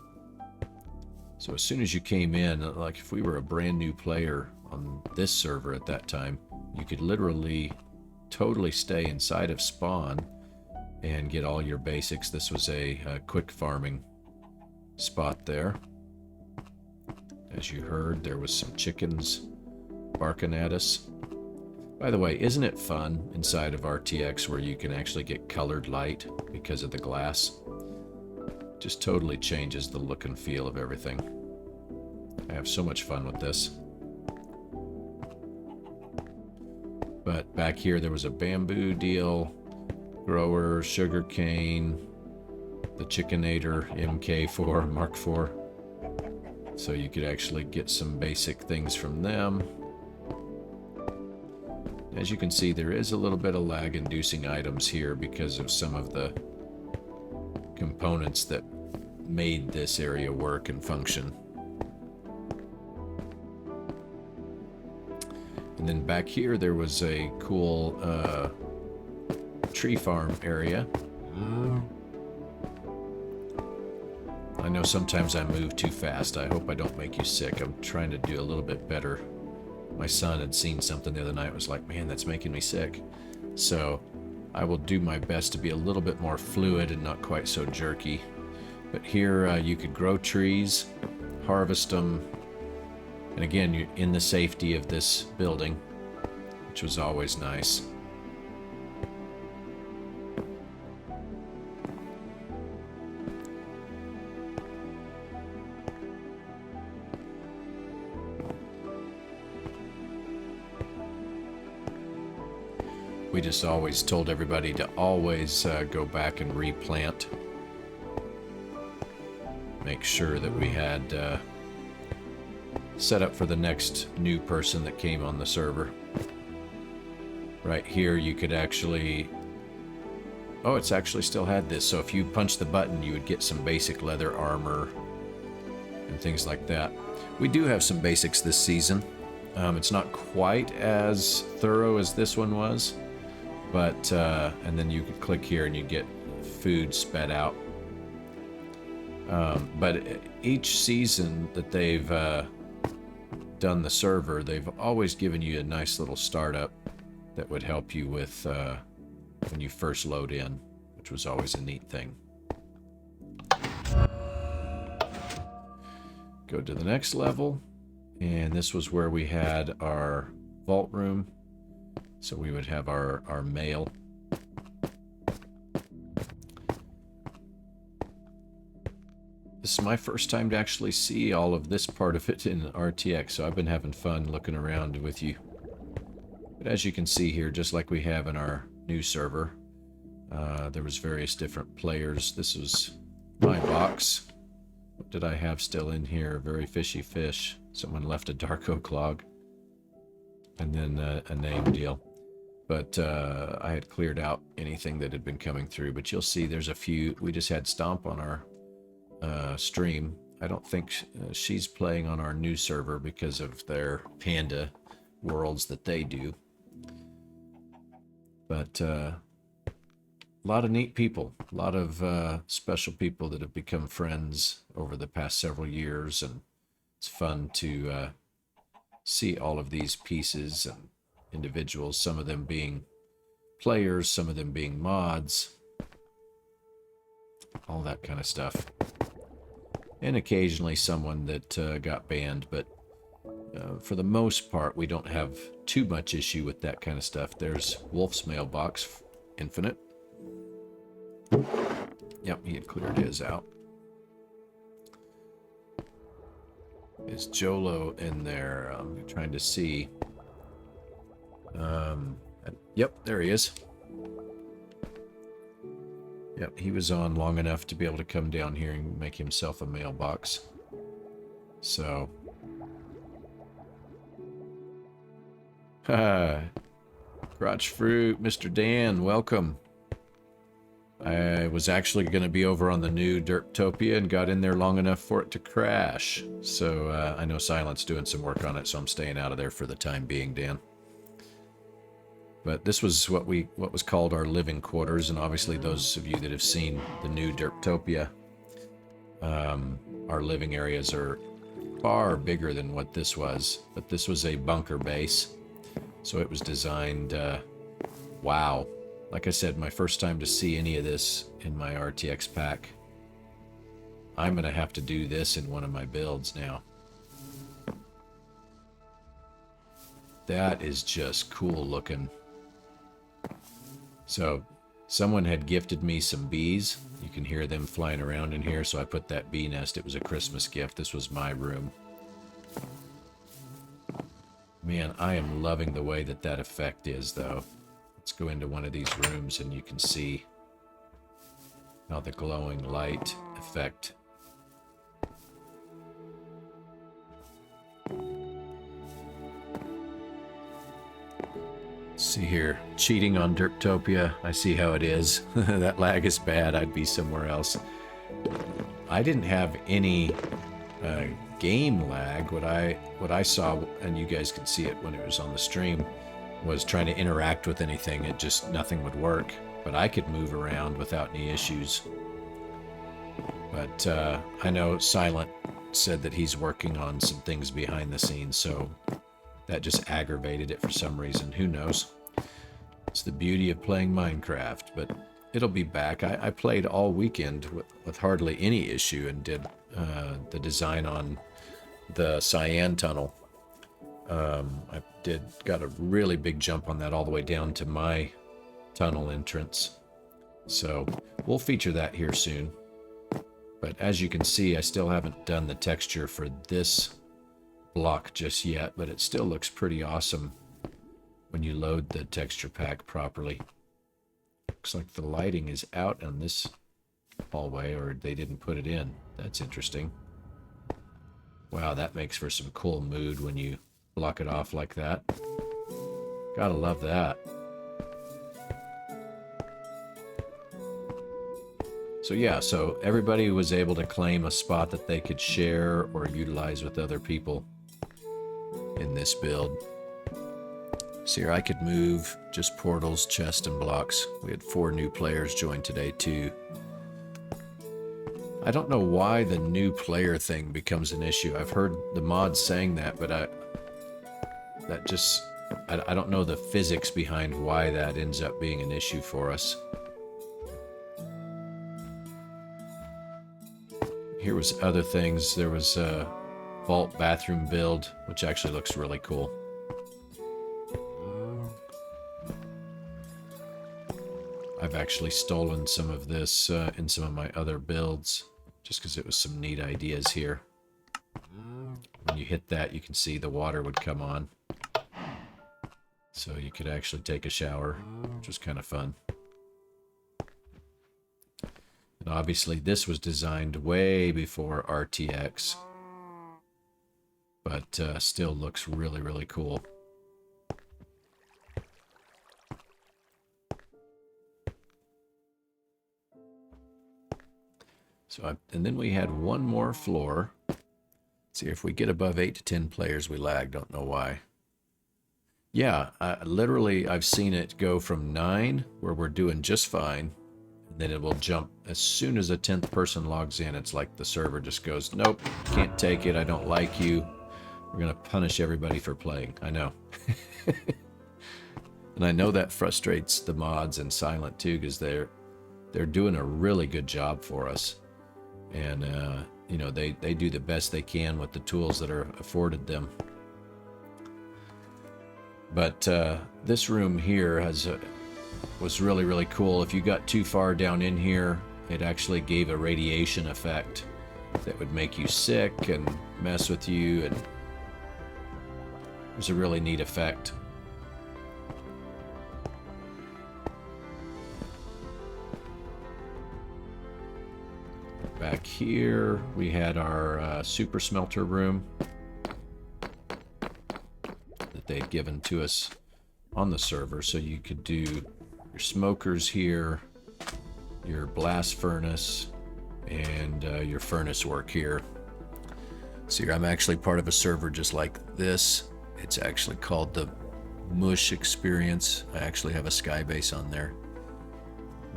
So as soon as you came in, like if we were a brand new player on this server at that time, you could literally totally stay inside of spawn and get all your basics. This was a quick farming spot there. As you heard, there was some chickens barking at us. By the way, isn't it fun inside of RTX where you can actually get colored light because of the glass? Just totally changes the look and feel of everything. I have so much fun with this. But back here there was a bamboo deal, grower, sugar cane, the Chickinator MK4 Mark IV. So you could actually get some basic things from them. As you can see, there is a little bit of lag-inducing items here because of some of the components that made this area work and function. And then back here there was a cool tree farm area. I know sometimes I move too fast. I hope I don't make you sick. I'm trying to do a little bit better. My son had seen something the other night, was like, man, that's making me sick. So I will do my best to be a little bit more fluid and not quite so jerky. But here you could grow trees, harvest them, and again, you're in the safety of this building, which was always nice. We just always told everybody to always go back and replant. Make sure that we had set up for the next new person that came on the server. Right here you could actually... Oh, it's actually still had this. So if you punch the button, you would get some basic leather armor and things like that. We do have some basics this season. It's not quite as thorough as this one was. But, and then you could click here and you get food sped out. But each season that they've done the server, they've always given you a nice little startup that would help you with when you first load in, which was always a neat thing. Go to the next level, and this was where we had our vault room. So we would have our mail. This is my first time to actually see all of this part of it in RTX, so I've been having fun looking around with you. But as you can see here, just like we have in our new server, there was various different players. This was my box. What did I have still in here? Very fishy fish. Someone left a dark oak log. And then a name deal. But I had cleared out anything that had been coming through. But you'll see there's a few. We just had Stomp on our stream. I don't think she's playing on our new server because of their Panda worlds that they do. But a lot of neat people. A lot of special people that have become friends over the past several years. And it's fun to see all of these pieces and individuals, some of them being players, some of them being mods, all that kind of stuff. And occasionally someone that got banned, but for the most part, we don't have too much issue with that kind of stuff. There's Wolf's mailbox, infinite. Yep, he had cleared his out. Is Jolo in there? I'm trying to see. Yep, there he is. Yep, he was on long enough to be able to come down here and make himself a mailbox. So. Haha. Crotch Fruit, Mr. Dan, welcome. I was actually going to be over on the new Derptopia and got in there long enough for it to crash. So I know Silent's doing some work on it, so I'm staying out of there for the time being, Dan. But this was what was called our living quarters, and obviously those of you that have seen the new Derptopia, our living areas are far bigger than what this was. But this was a bunker base, so it was designed. Wow. Like I said, my first time to see any of this in my RTX pack. I'm going to have to do this in one of my builds now. That is just cool looking. So, someone had gifted me some bees. You can hear them flying around in here, so I put that bee nest. It was a Christmas gift. This was my room. Man, I am loving the way that effect is, though. Let's go into one of these rooms and you can see how the glowing light effect. See here, cheating on Derptopia. I see how it is. That lag is bad. I'd be somewhere else. I didn't have any game lag. What I saw, and you guys can see it when it was on the stream, was trying to interact with anything. It just, nothing would work. But I could move around without any issues. But I know Silent said that he's working on some things behind the scenes, so that just aggravated it for some reason. Who knows? It's the beauty of playing Minecraft, but it'll be back. I played all weekend with hardly any issue and did the design on the Cyan tunnel. I got a really big jump on that all the way down to my tunnel entrance. So we'll feature that here soon. But as you can see, I still haven't done the texture for this block just yet, but it still looks pretty awesome when you load the texture pack properly. Looks like the lighting is out on this hallway, or they didn't put it in. That's interesting. Wow, that makes for some cool mood when you block it off like that. Gotta love that. So yeah, so everybody was able to claim a spot that they could share or utilize with other people in this build. So here I could move just portals, chests, and blocks. We had 4 new players join today too. I don't know why the new player thing becomes an issue. I've heard the mods saying that, but I don't know the physics behind why that ends up being an issue for us. Here was other things. There was a vault bathroom build, which actually looks really cool. I've actually stolen some of this in some of my other builds, just because it was some neat ideas here. When you hit that, you can see the water would come on. So you could actually take a shower, which was kind of fun. And obviously this was designed way before RTX, but still looks really, really cool. So and then we had one more floor. Let's see, if we get above 8 to 10 players, we lag. Don't know why. Yeah, literally, I've seen it go from 9, where we're doing just fine, and then it will jump as soon as a 10th person logs in. It's like the server just goes, nope, can't take it. I don't like you. We're gonna punish everybody for playing. I know. And I know that frustrates the mods and Silent too, because they're doing a really good job for us. And, you know, they do the best they can with the tools that are afforded them. But this room here was really, really cool. If you got too far down in here, it actually gave a radiation effect that would make you sick and mess with you. And it was a really neat effect. Back here, we had our super smelter room that they'd given to us on the server. So you could do your smokers here, your blast furnace, and your furnace work here. See, I'm actually part of a server just like this. It's actually called the Mush Experience. I actually have a sky base on there.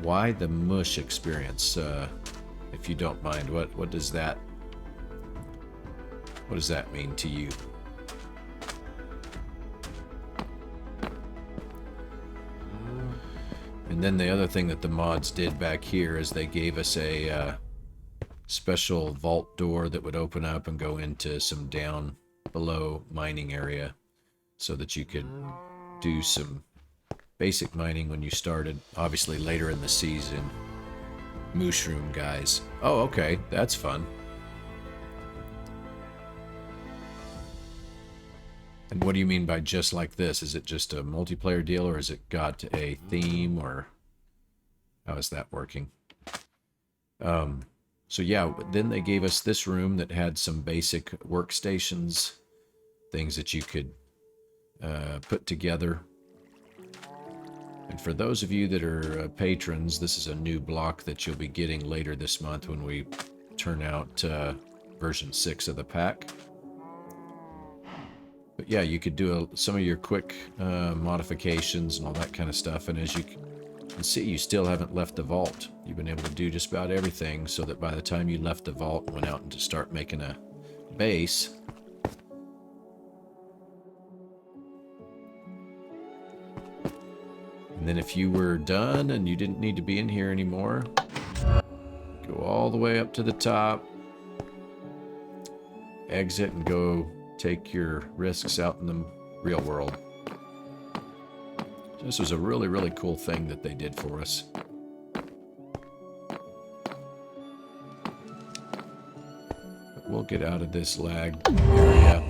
Why the Mush Experience? If you don't mind, what does that mean to you? And then the other thing that the mods did back here is they gave us a special vault door that would open up and go into some down below mining area, so that you could do some basic mining when you started. Obviously later in the season, mushroom guys. Oh, okay, that's fun. And what do you mean by just like this? Is it just a multiplayer deal, or has it got a theme, or how is that working? So yeah, then they gave us this room that had some basic workstations, things that you could put together. And for those of you that are patrons, this is a new block that you'll be getting later this month when we turn out version 6 of the pack. But yeah, you could do some of your quick modifications and all that kind of stuff. And as you can see, you still haven't left the vault. You've been able to do just about everything, so that by the time you left the vault and went out and to start making a base, and then if you were done and you didn't need to be in here anymore, go all the way up to the top, exit, and go take your risks out in the real world. This was a really, really cool thing that they did for us. But we'll get out of this lag area.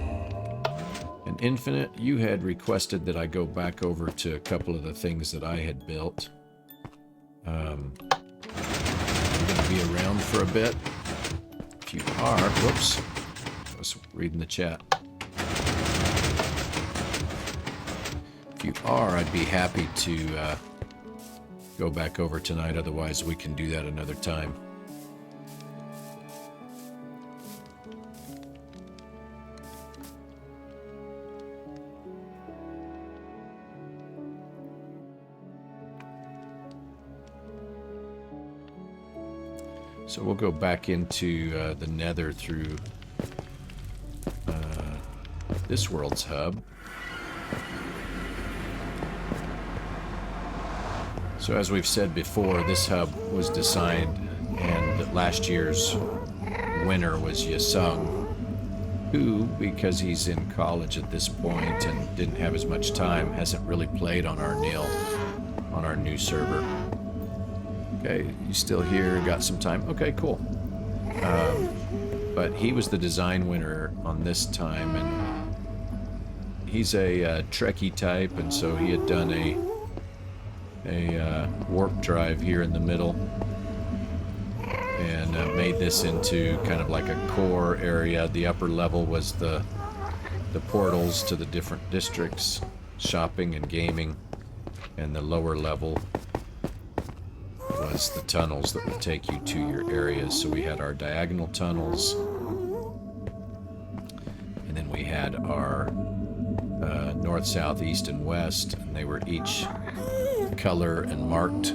And Infinite, you had requested that I go back over to a couple of the things that I had built. I'm going to be around for a bit. If you are, whoops, I was reading the chat. If you are, I'd be happy to go back over tonight. Otherwise, we can do that another time. So we'll go back into the Nether through this world's hub. So as we've said before, this hub was designed, and last year's winner was Yasung, who, because he's in college at this point and didn't have as much time, hasn't really played on our new server. Okay, you still here? Got some time? Okay, cool. But he was the design winner on this time, and he's a Trekkie type, and so he had done a warp drive here in the middle, and made this into kind of like a core area. The upper level was the portals to the different districts, shopping and gaming, and the lower level was the tunnels that would take you to your areas. So we had our diagonal tunnels, and then we had our north, south, east, and west, and they were each color and marked.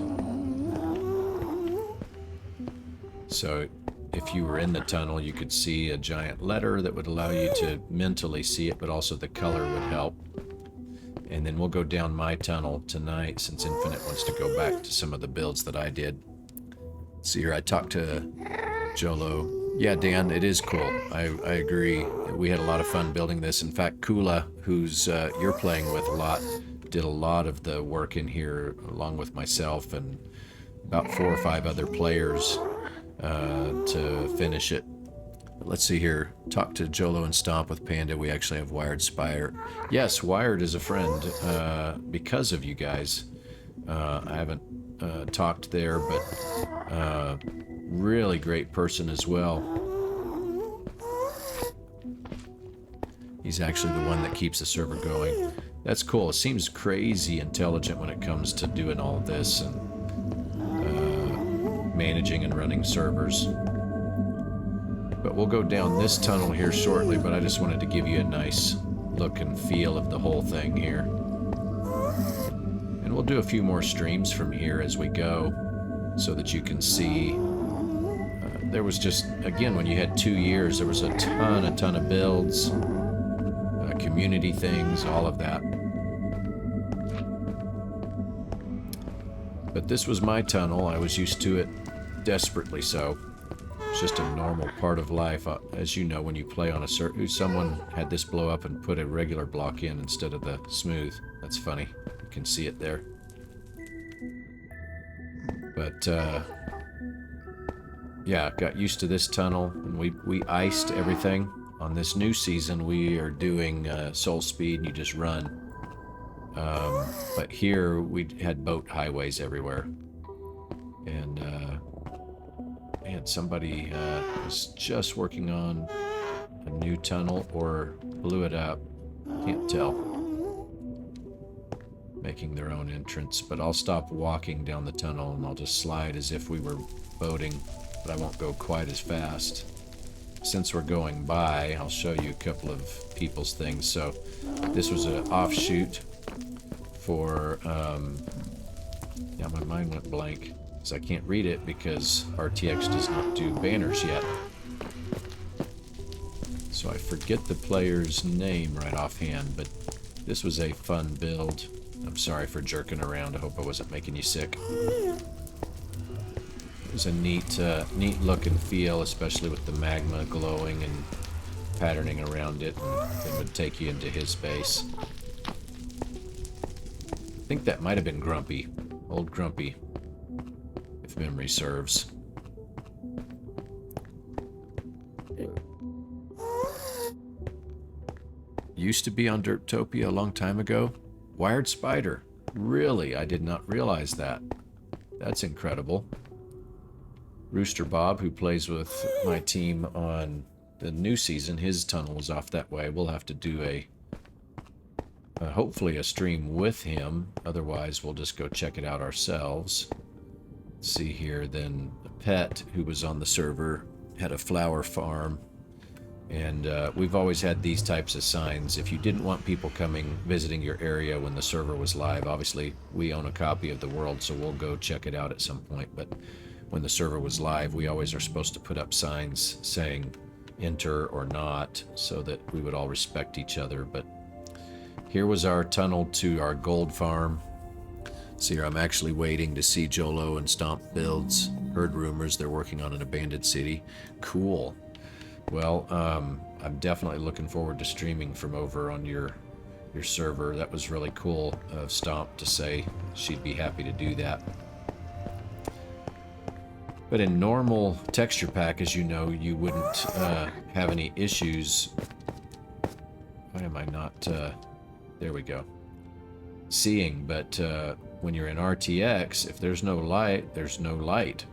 So if you were in the tunnel, you could see a giant letter that would allow you to mentally see it, but also the color would help. And then we'll go down my tunnel tonight, since Infinite wants to go back to some of the builds that I did. See here, I talked to Jolo. Yeah, Dan, it is cool. I agree. We had a lot of fun building this. In fact, Kula, who's you're playing with a lot, did a lot of the work in here, along with myself and about 4 or 5 other players to finish it. Let's see here. Talk to Jolo and Stomp with Panda. We actually have Wired Spire. Yes, Wired is a friend because of you guys. I haven't talked there, but really great person as well. He's actually the one that keeps the server going. That's cool. It seems crazy intelligent when it comes to doing all of this, and managing and running servers. But we'll go down this tunnel here shortly, but I just wanted to give you a nice look and feel of the whole thing here. And we'll do a few more streams from here as we go, so that you can see. There was just, again, when you had 2 years, there was a ton of builds, community things, all of that. But this was my tunnel. I was used to it desperately so. It's just a normal part of life. As you know, when you play on a certain... Someone had this blow up and put a regular block in instead of the smooth. That's funny. You can see it there. But, yeah, got used to this tunnel, and we iced everything. On this new season, we are doing soul speed, and you just run. But here, we had boat highways everywhere. And, man, somebody was just working on a new tunnel or blew it up. Can't tell. Making their own entrance. But I'll stop walking down the tunnel, and I'll just slide as if we were boating. But I won't go quite as fast. Since we're going by, I'll show you a couple of people's things. So this was an offshoot for, yeah, my mind went blank, so I can't read it because RTX does not do banners yet. So I forget the player's name right offhand, but this was a fun build. I'm sorry for jerking around. I hope I wasn't making you sick. It was a neat look and feel, especially with the magma glowing and patterning around it, and it would take you into his base. I think that might have been Grumpy, old Grumpy, if memory serves. Used to be on Dirtopia a long time ago. Wired Spider. Really? I did not realize that. That's incredible. Rooster Bob, who plays with my team on the new season, his tunnel is off that way. We'll have to do hopefully a stream with him. Otherwise, we'll just go check it out ourselves. Let's see here, then the Pet, who was on the server, had a flower farm. And we've always had these types of signs. If you didn't want people coming, visiting your area when the server was live, obviously we own a copy of the world, so we'll go check it out at some point. But when the server was live, we always are supposed to put up signs saying enter or not, so that we would all respect each other. But here was our tunnel to our gold farm. See here, I'm actually waiting to see Jolo and Stomp builds. Heard rumors they're working on an abandoned city. Cool. Well, I'm definitely looking forward to streaming from over on your server. That was really cool of Stomp to say she'd be happy to do that. But in normal texture pack, as you know, you wouldn't have any issues. Why am I not... there we go. Seeing, but when you're in RTX, if there's no light, there's no light.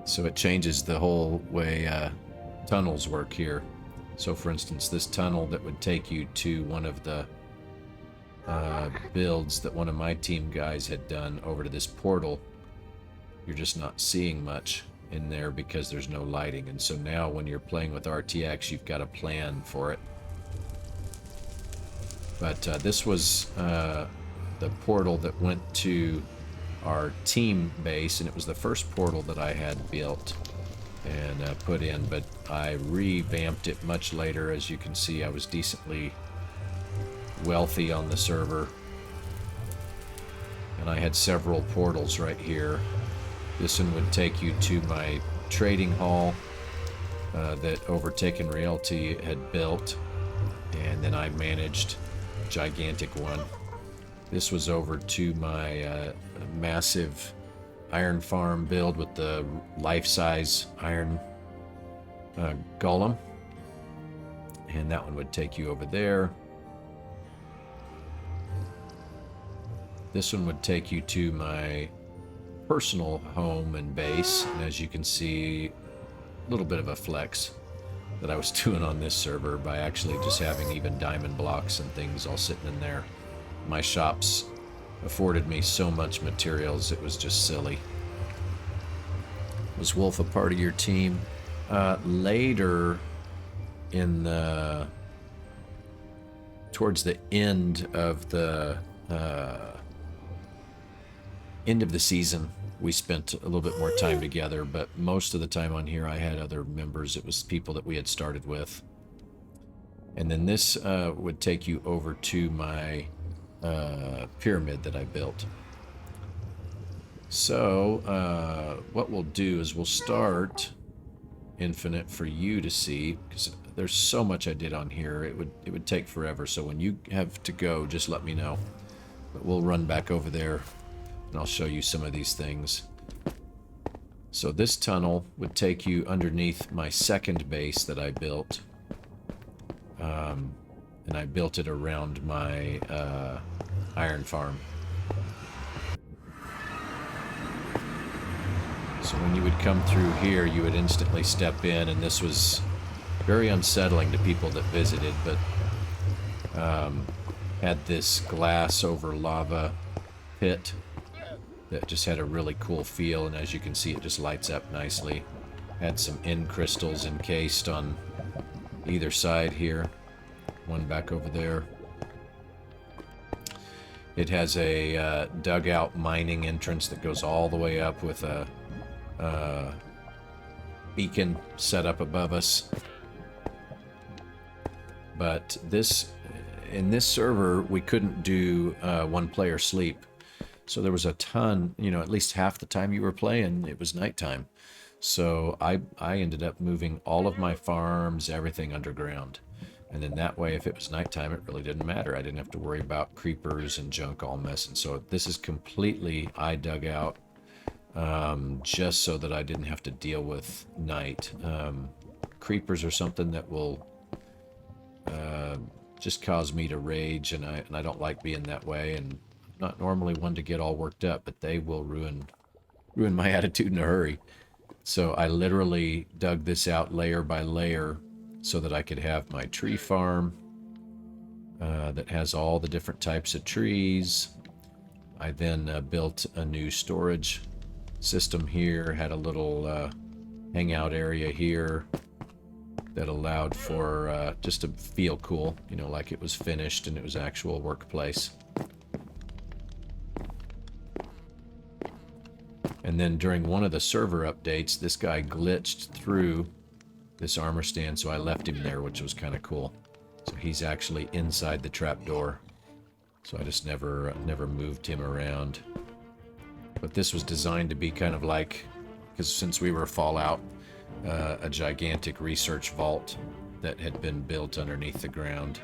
So it changes the whole way tunnels work here. So for instance, this tunnel that would take you to one of the builds that one of my team guys had done over to this portal, you're just not seeing much in there because there's no lighting. And so now when you're playing with RTX, you've got a plan for it. But this was the portal that went to our team base, and it was the first portal that I had built and put in, but I revamped it much later. As you can see, I was decently wealthy on the server, and I had several portals right here. This one would take you to my trading hall that Overtaken Realty had built, and then I managed a gigantic one. This was over to my massive iron farm build with the life-size iron golem, and that one would take you over there. This one would take you to my personal home and base, and as you can see, a little bit of a flex that I was doing on this server by actually just having even diamond blocks and things all sitting in there. My shops afforded me so much materials, it was just silly. Was Wolf a part of your team? Later in the... towards the end of the season, we spent a little bit more time together, but most of the time on here I had other members. It was people that we had started with. And then this would take you over to my pyramid that I built. So what we'll do is we'll start Infinite for you to see, because there's so much I did on here. It would take forever. So when you have to go, just let me know. But we'll run back over there and I'll show you some of these things. So this tunnel would take you underneath my second base that I built. And I built it around my iron farm. So when you would come through here, you would instantly step in, and this was very unsettling to people that visited, but had this glass over lava pit that just had a really cool feel, and as you can see, it just lights up nicely. Had some end crystals encased on either side here. One back over there. It has a dugout mining entrance that goes all the way up with a beacon set up above us. But in this server, we couldn't do one player sleep. So there was a ton, at least half the time you were playing, it was nighttime. So I ended up moving all of my farms, everything underground. And then that way, if it was nighttime, it really didn't matter. I didn't have to worry about creepers and junk all messing. So this is completely I dug out just so that I didn't have to deal with night. Creepers are something that will just cause me to rage, and I don't like being that way. And I'm not normally one to get all worked up, but they will ruin my attitude in a hurry. So I literally dug this out layer by layer, so that I could have my tree farm that has all the different types of trees. I then built a new storage system here, had a little hangout area here that allowed for just to feel cool, like it was finished and it was actual workplace. And then during one of the server updates, this guy glitched through this armor stand, so I left him there, which was kind of cool. So he's actually inside the trapdoor. So I just never moved him around. But this was designed to be kind of like, because since we were Fallout, a gigantic research vault that had been built underneath the ground.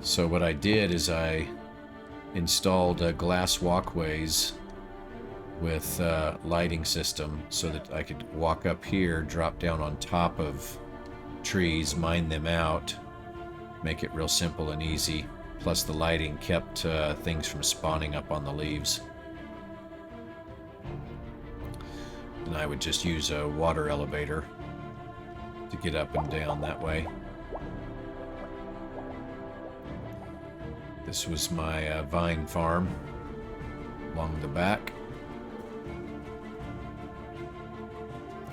So what I did is I installed glass walkways with lighting system so that I could walk up here, drop down on top of trees, mine them out, make it real simple and easy. Plus the lighting kept things from spawning up on the leaves. And I would just use a water elevator to get up and down that way. This was my vine farm along the back.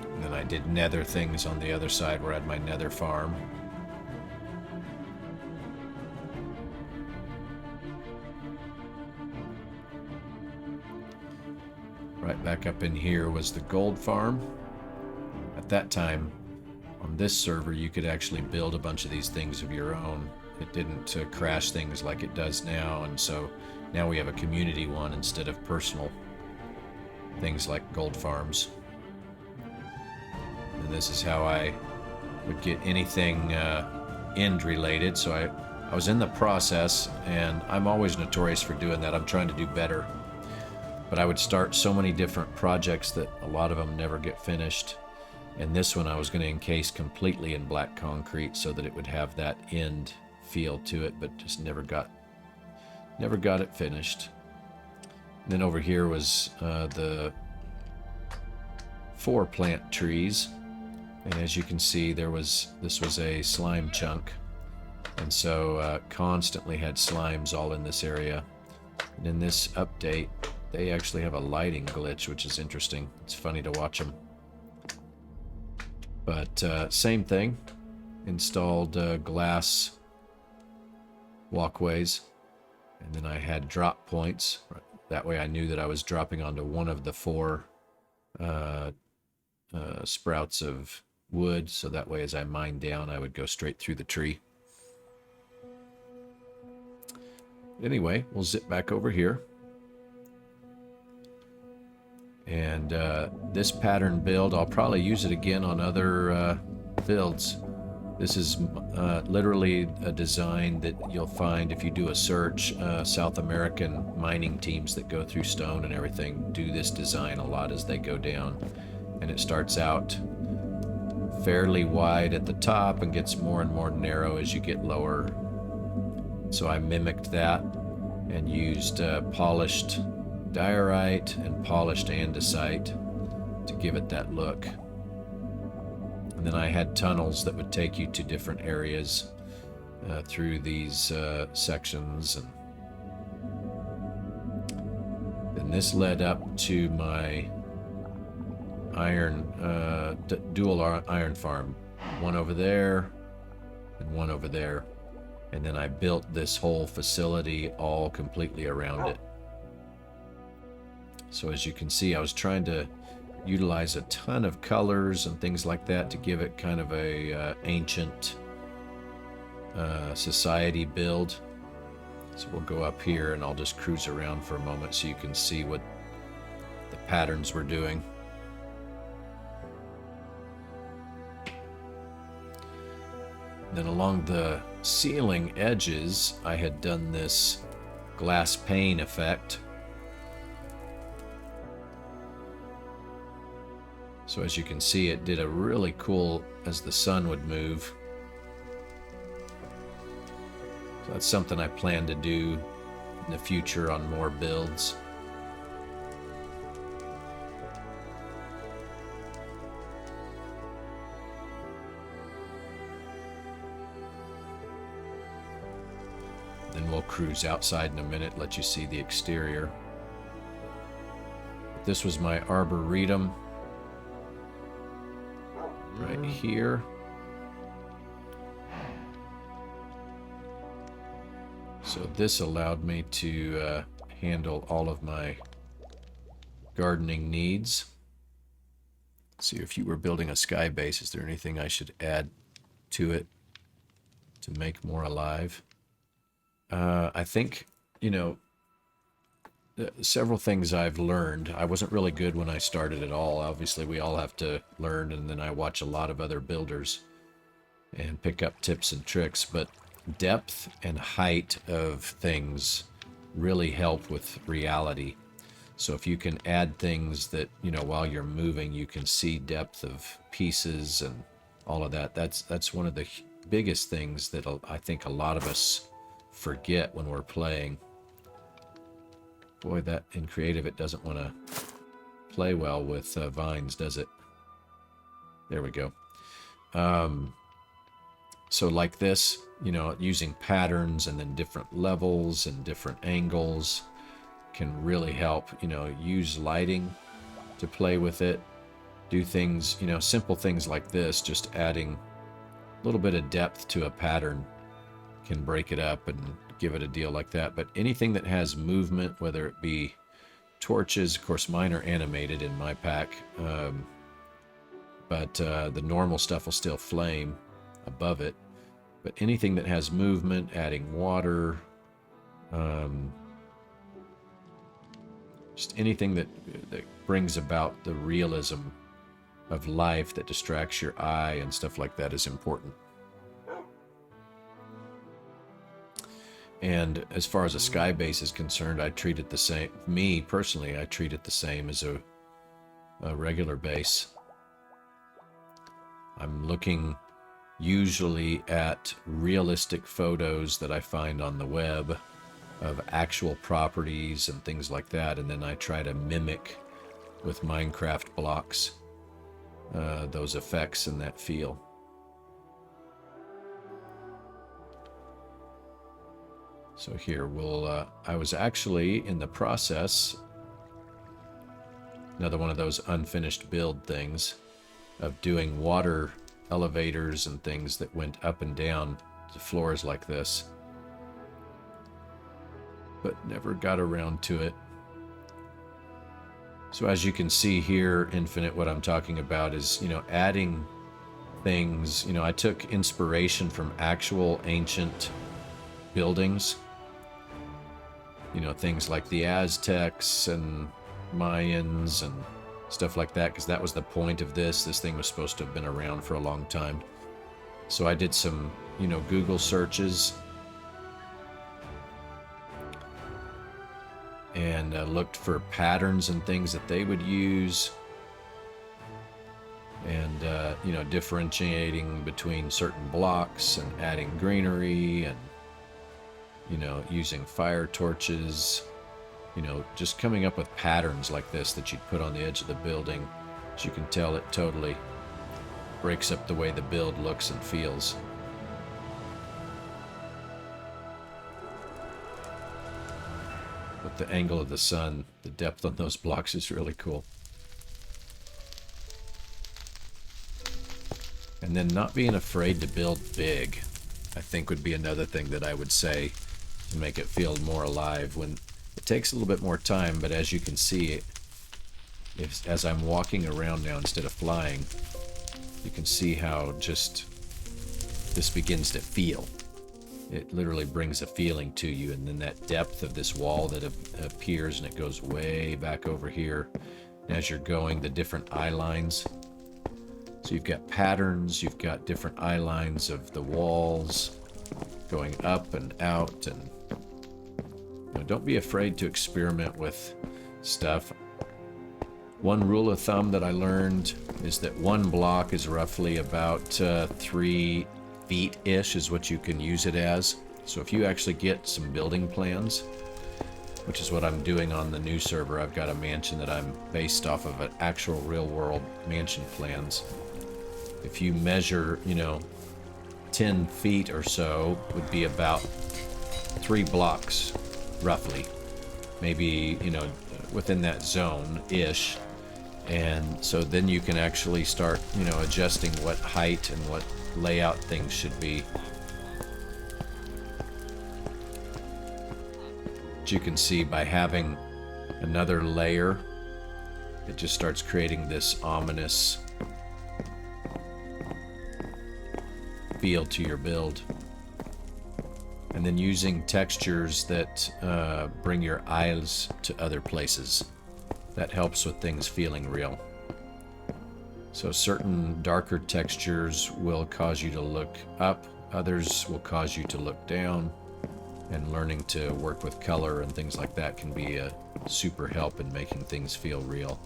And then I did nether things on the other side where I had my nether farm. Right back up in here was the gold farm. At that time, on this server, you could actually build a bunch of these things of your own. It didn't crash things like it does now, and so now we have a community one instead of personal things like gold farms. And this is how I would get anything end related. So I was in the process, and I'm always notorious for doing that. I'm trying to do better. But I would start so many different projects that a lot of them never get finished. And this one I was going to encase completely in black concrete so that it would have that end feel to it, but just never got it finished. And then over here was the 4 plant trees. And as you can see, this was a slime chunk. And so constantly had slimes all in this area. And in this update, they actually have a lighting glitch, which is interesting. It's funny to watch them. But same thing. Installed glass walkways. And then I had drop points. That way I knew that I was dropping onto one of the 4 sprouts of wood. So that way as I mined down, I would go straight through the tree. Anyway, we'll zip back over here. And this pattern build, I'll probably use it again on other builds. This is literally a design that you'll find if you do a search. South American mining teams that go through stone and everything do this design a lot as they go down. And it starts out fairly wide at the top and gets more and more narrow as you get lower. So I mimicked that and used polished diorite and polished andesite to give it that look. And then I had tunnels that would take you to different areas through these sections. And this led up to my iron, dual iron farm. One over there and one over there. And then I built this whole facility all completely around it. So as you can see, I was trying to utilize a ton of colors and things like that to give it kind of a ancient society build. So we'll go up here and I'll just cruise around for a moment so you can see what the patterns we're doing. Then along the ceiling edges, I had done this glass pane effect. So as you can see, it did a really cool as the sun would move. So that's something I plan to do in the future on more builds. Then we'll cruise outside in a minute, let you see the exterior. This was my arboretum right here. So this allowed me to handle all of my gardening needs. See, if you were building a sky base, is there anything I should add to it to make more alive? I think, you know, several things I've learned. I wasn't really good when I started at all. Obviously, we all have to learn, and then I watch a lot of other builders and pick up tips and tricks. But depth and height of things really help with reality. So if you can add things that, you know, while you're moving, you can see depth of pieces and all of that. That's one of the biggest things that I think a lot of us forget when we're playing. Boy, that in creative, it doesn't want to play well with vines, does it? There we go. So like this, you know, using patterns and then different levels and different angles can really help. You know, use lighting to play with it. Do things, you know, simple things like this, just adding a little bit of depth to a pattern can break it up and give it a deal like that. But anything that has movement, whether it be torches, of course mine are animated in my pack, but the normal stuff will still flame above it. But anything that has movement, adding water, just anything that brings about the realism of life that distracts your eye and stuff like that is important. And as far as a sky base is concerned, I treat it the same. Me, personally, I treat it the same as a regular base. I'm looking usually at realistic photos that I find on the web of actual properties and things like that, and then I try to mimic with Minecraft blocks those effects and that feel. So here we'll, I was actually in the process Another one of those unfinished build things of doing water elevators and things that went up and down to floors like this. But never got around to it. So as you can see here, Infinite, what I'm talking about is, you know, adding things. You know, I took inspiration from actual ancient buildings. You know, things like the Aztecs and Mayans and stuff like that, because that was the point of this. This thing was supposed to have been around for a long time. So I did some, you know, Google searches and looked for patterns and things that they would use, and you know, differentiating between certain blocks and adding greenery, and you know, using fire torches, you know, just coming up with patterns like this that you'd put on the edge of the building. As you can tell, it totally breaks up the way the build looks and feels. With the angle of the sun, the depth on those blocks is really cool. And then not being afraid to build big, I think, would be another thing that I would say to make it feel more alive. When it takes a little bit more time, but as you can see, as I'm walking around now instead of flying, you can see how just this begins to feel. It literally brings a feeling to you, and then that depth of this wall that appears, and it goes way back over here. And as you're going, the different eye lines. So you've got patterns, you've got different eye lines of the walls going up and out, and you know, don't be afraid to experiment with stuff. One rule of thumb that I learned is that one block is roughly about 3 feet-ish is what you can use it as. So if you actually get some building plans, which is what I'm doing on the new server, I've got a mansion that I'm based off of an actual real-world mansion plans. If you measure, you know, 10 feet or so would be about 3 blocks, roughly. Maybe, you know, within that zone-ish. And so then you can actually start, you know, adjusting what height and what layout things should be. But you can see by having another layer, it just starts creating this ominous feel to your build. And then using textures that bring your eyes to other places. That helps with things feeling real. So certain darker textures will cause you to look up, others will cause you to look down, and learning to work with color and things like that can be a super help in making things feel real.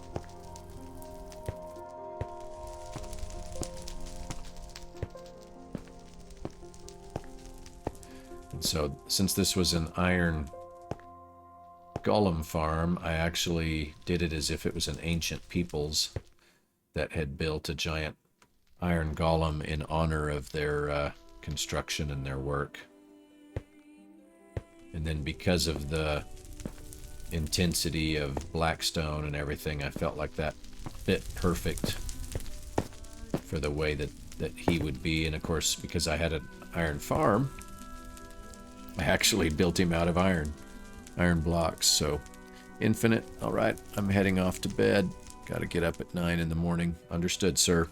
And so since this was an iron golem farm, I actually did it as if it was an ancient peoples that had built a giant iron golem in honor of their construction and their work. And then because of the intensity of blackstone and everything, I felt like that fit perfect for the way that he would be. And of course, because I had an iron farm, I actually built him out of iron blocks. So Infinite, all right, I'm heading off to bed. Got to get up at 9 in the morning. Understood, sir.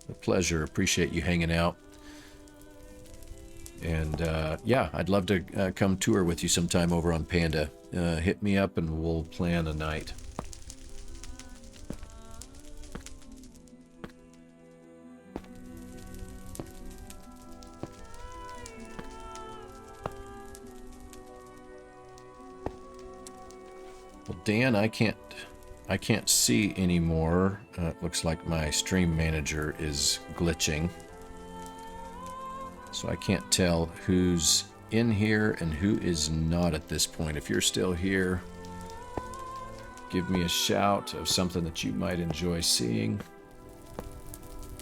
A pleasure. Appreciate you hanging out. And yeah, I'd love to come tour with you sometime over on Panda. Hit me up and we'll plan a night. Well, Dan, I can't see anymore. It looks like my stream manager is glitching. So I can't tell who's in here and who is not at this point. If you're still here, give me a shout of something that you might enjoy seeing.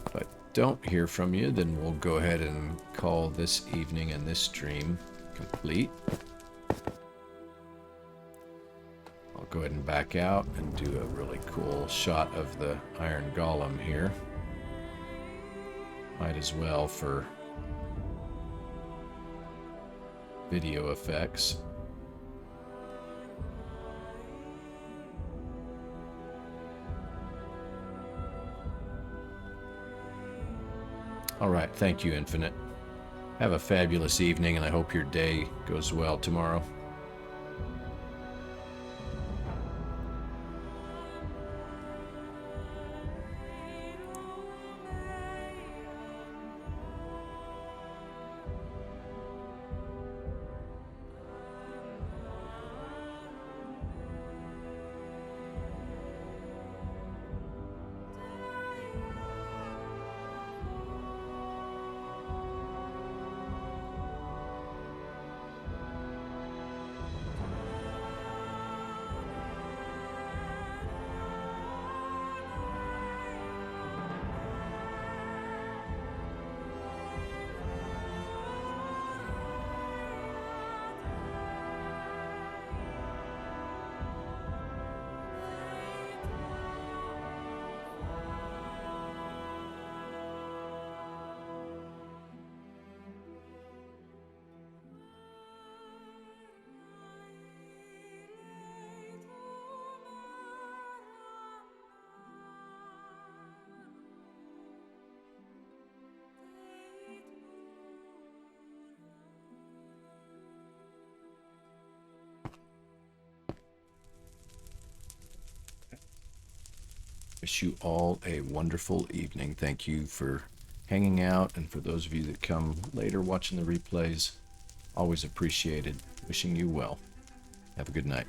If I don't hear from you, then we'll go ahead and call this evening and this stream complete. I'll go ahead and back out and do a really cool shot of the iron golem here. Might as well for video effects. All right, thank you, Infinite. Have a fabulous evening, and I hope your day goes well tomorrow. Wish you all a wonderful evening. Thank you for hanging out, and for those of you that come later watching the replays, always appreciated. Wishing you well. Have a good night.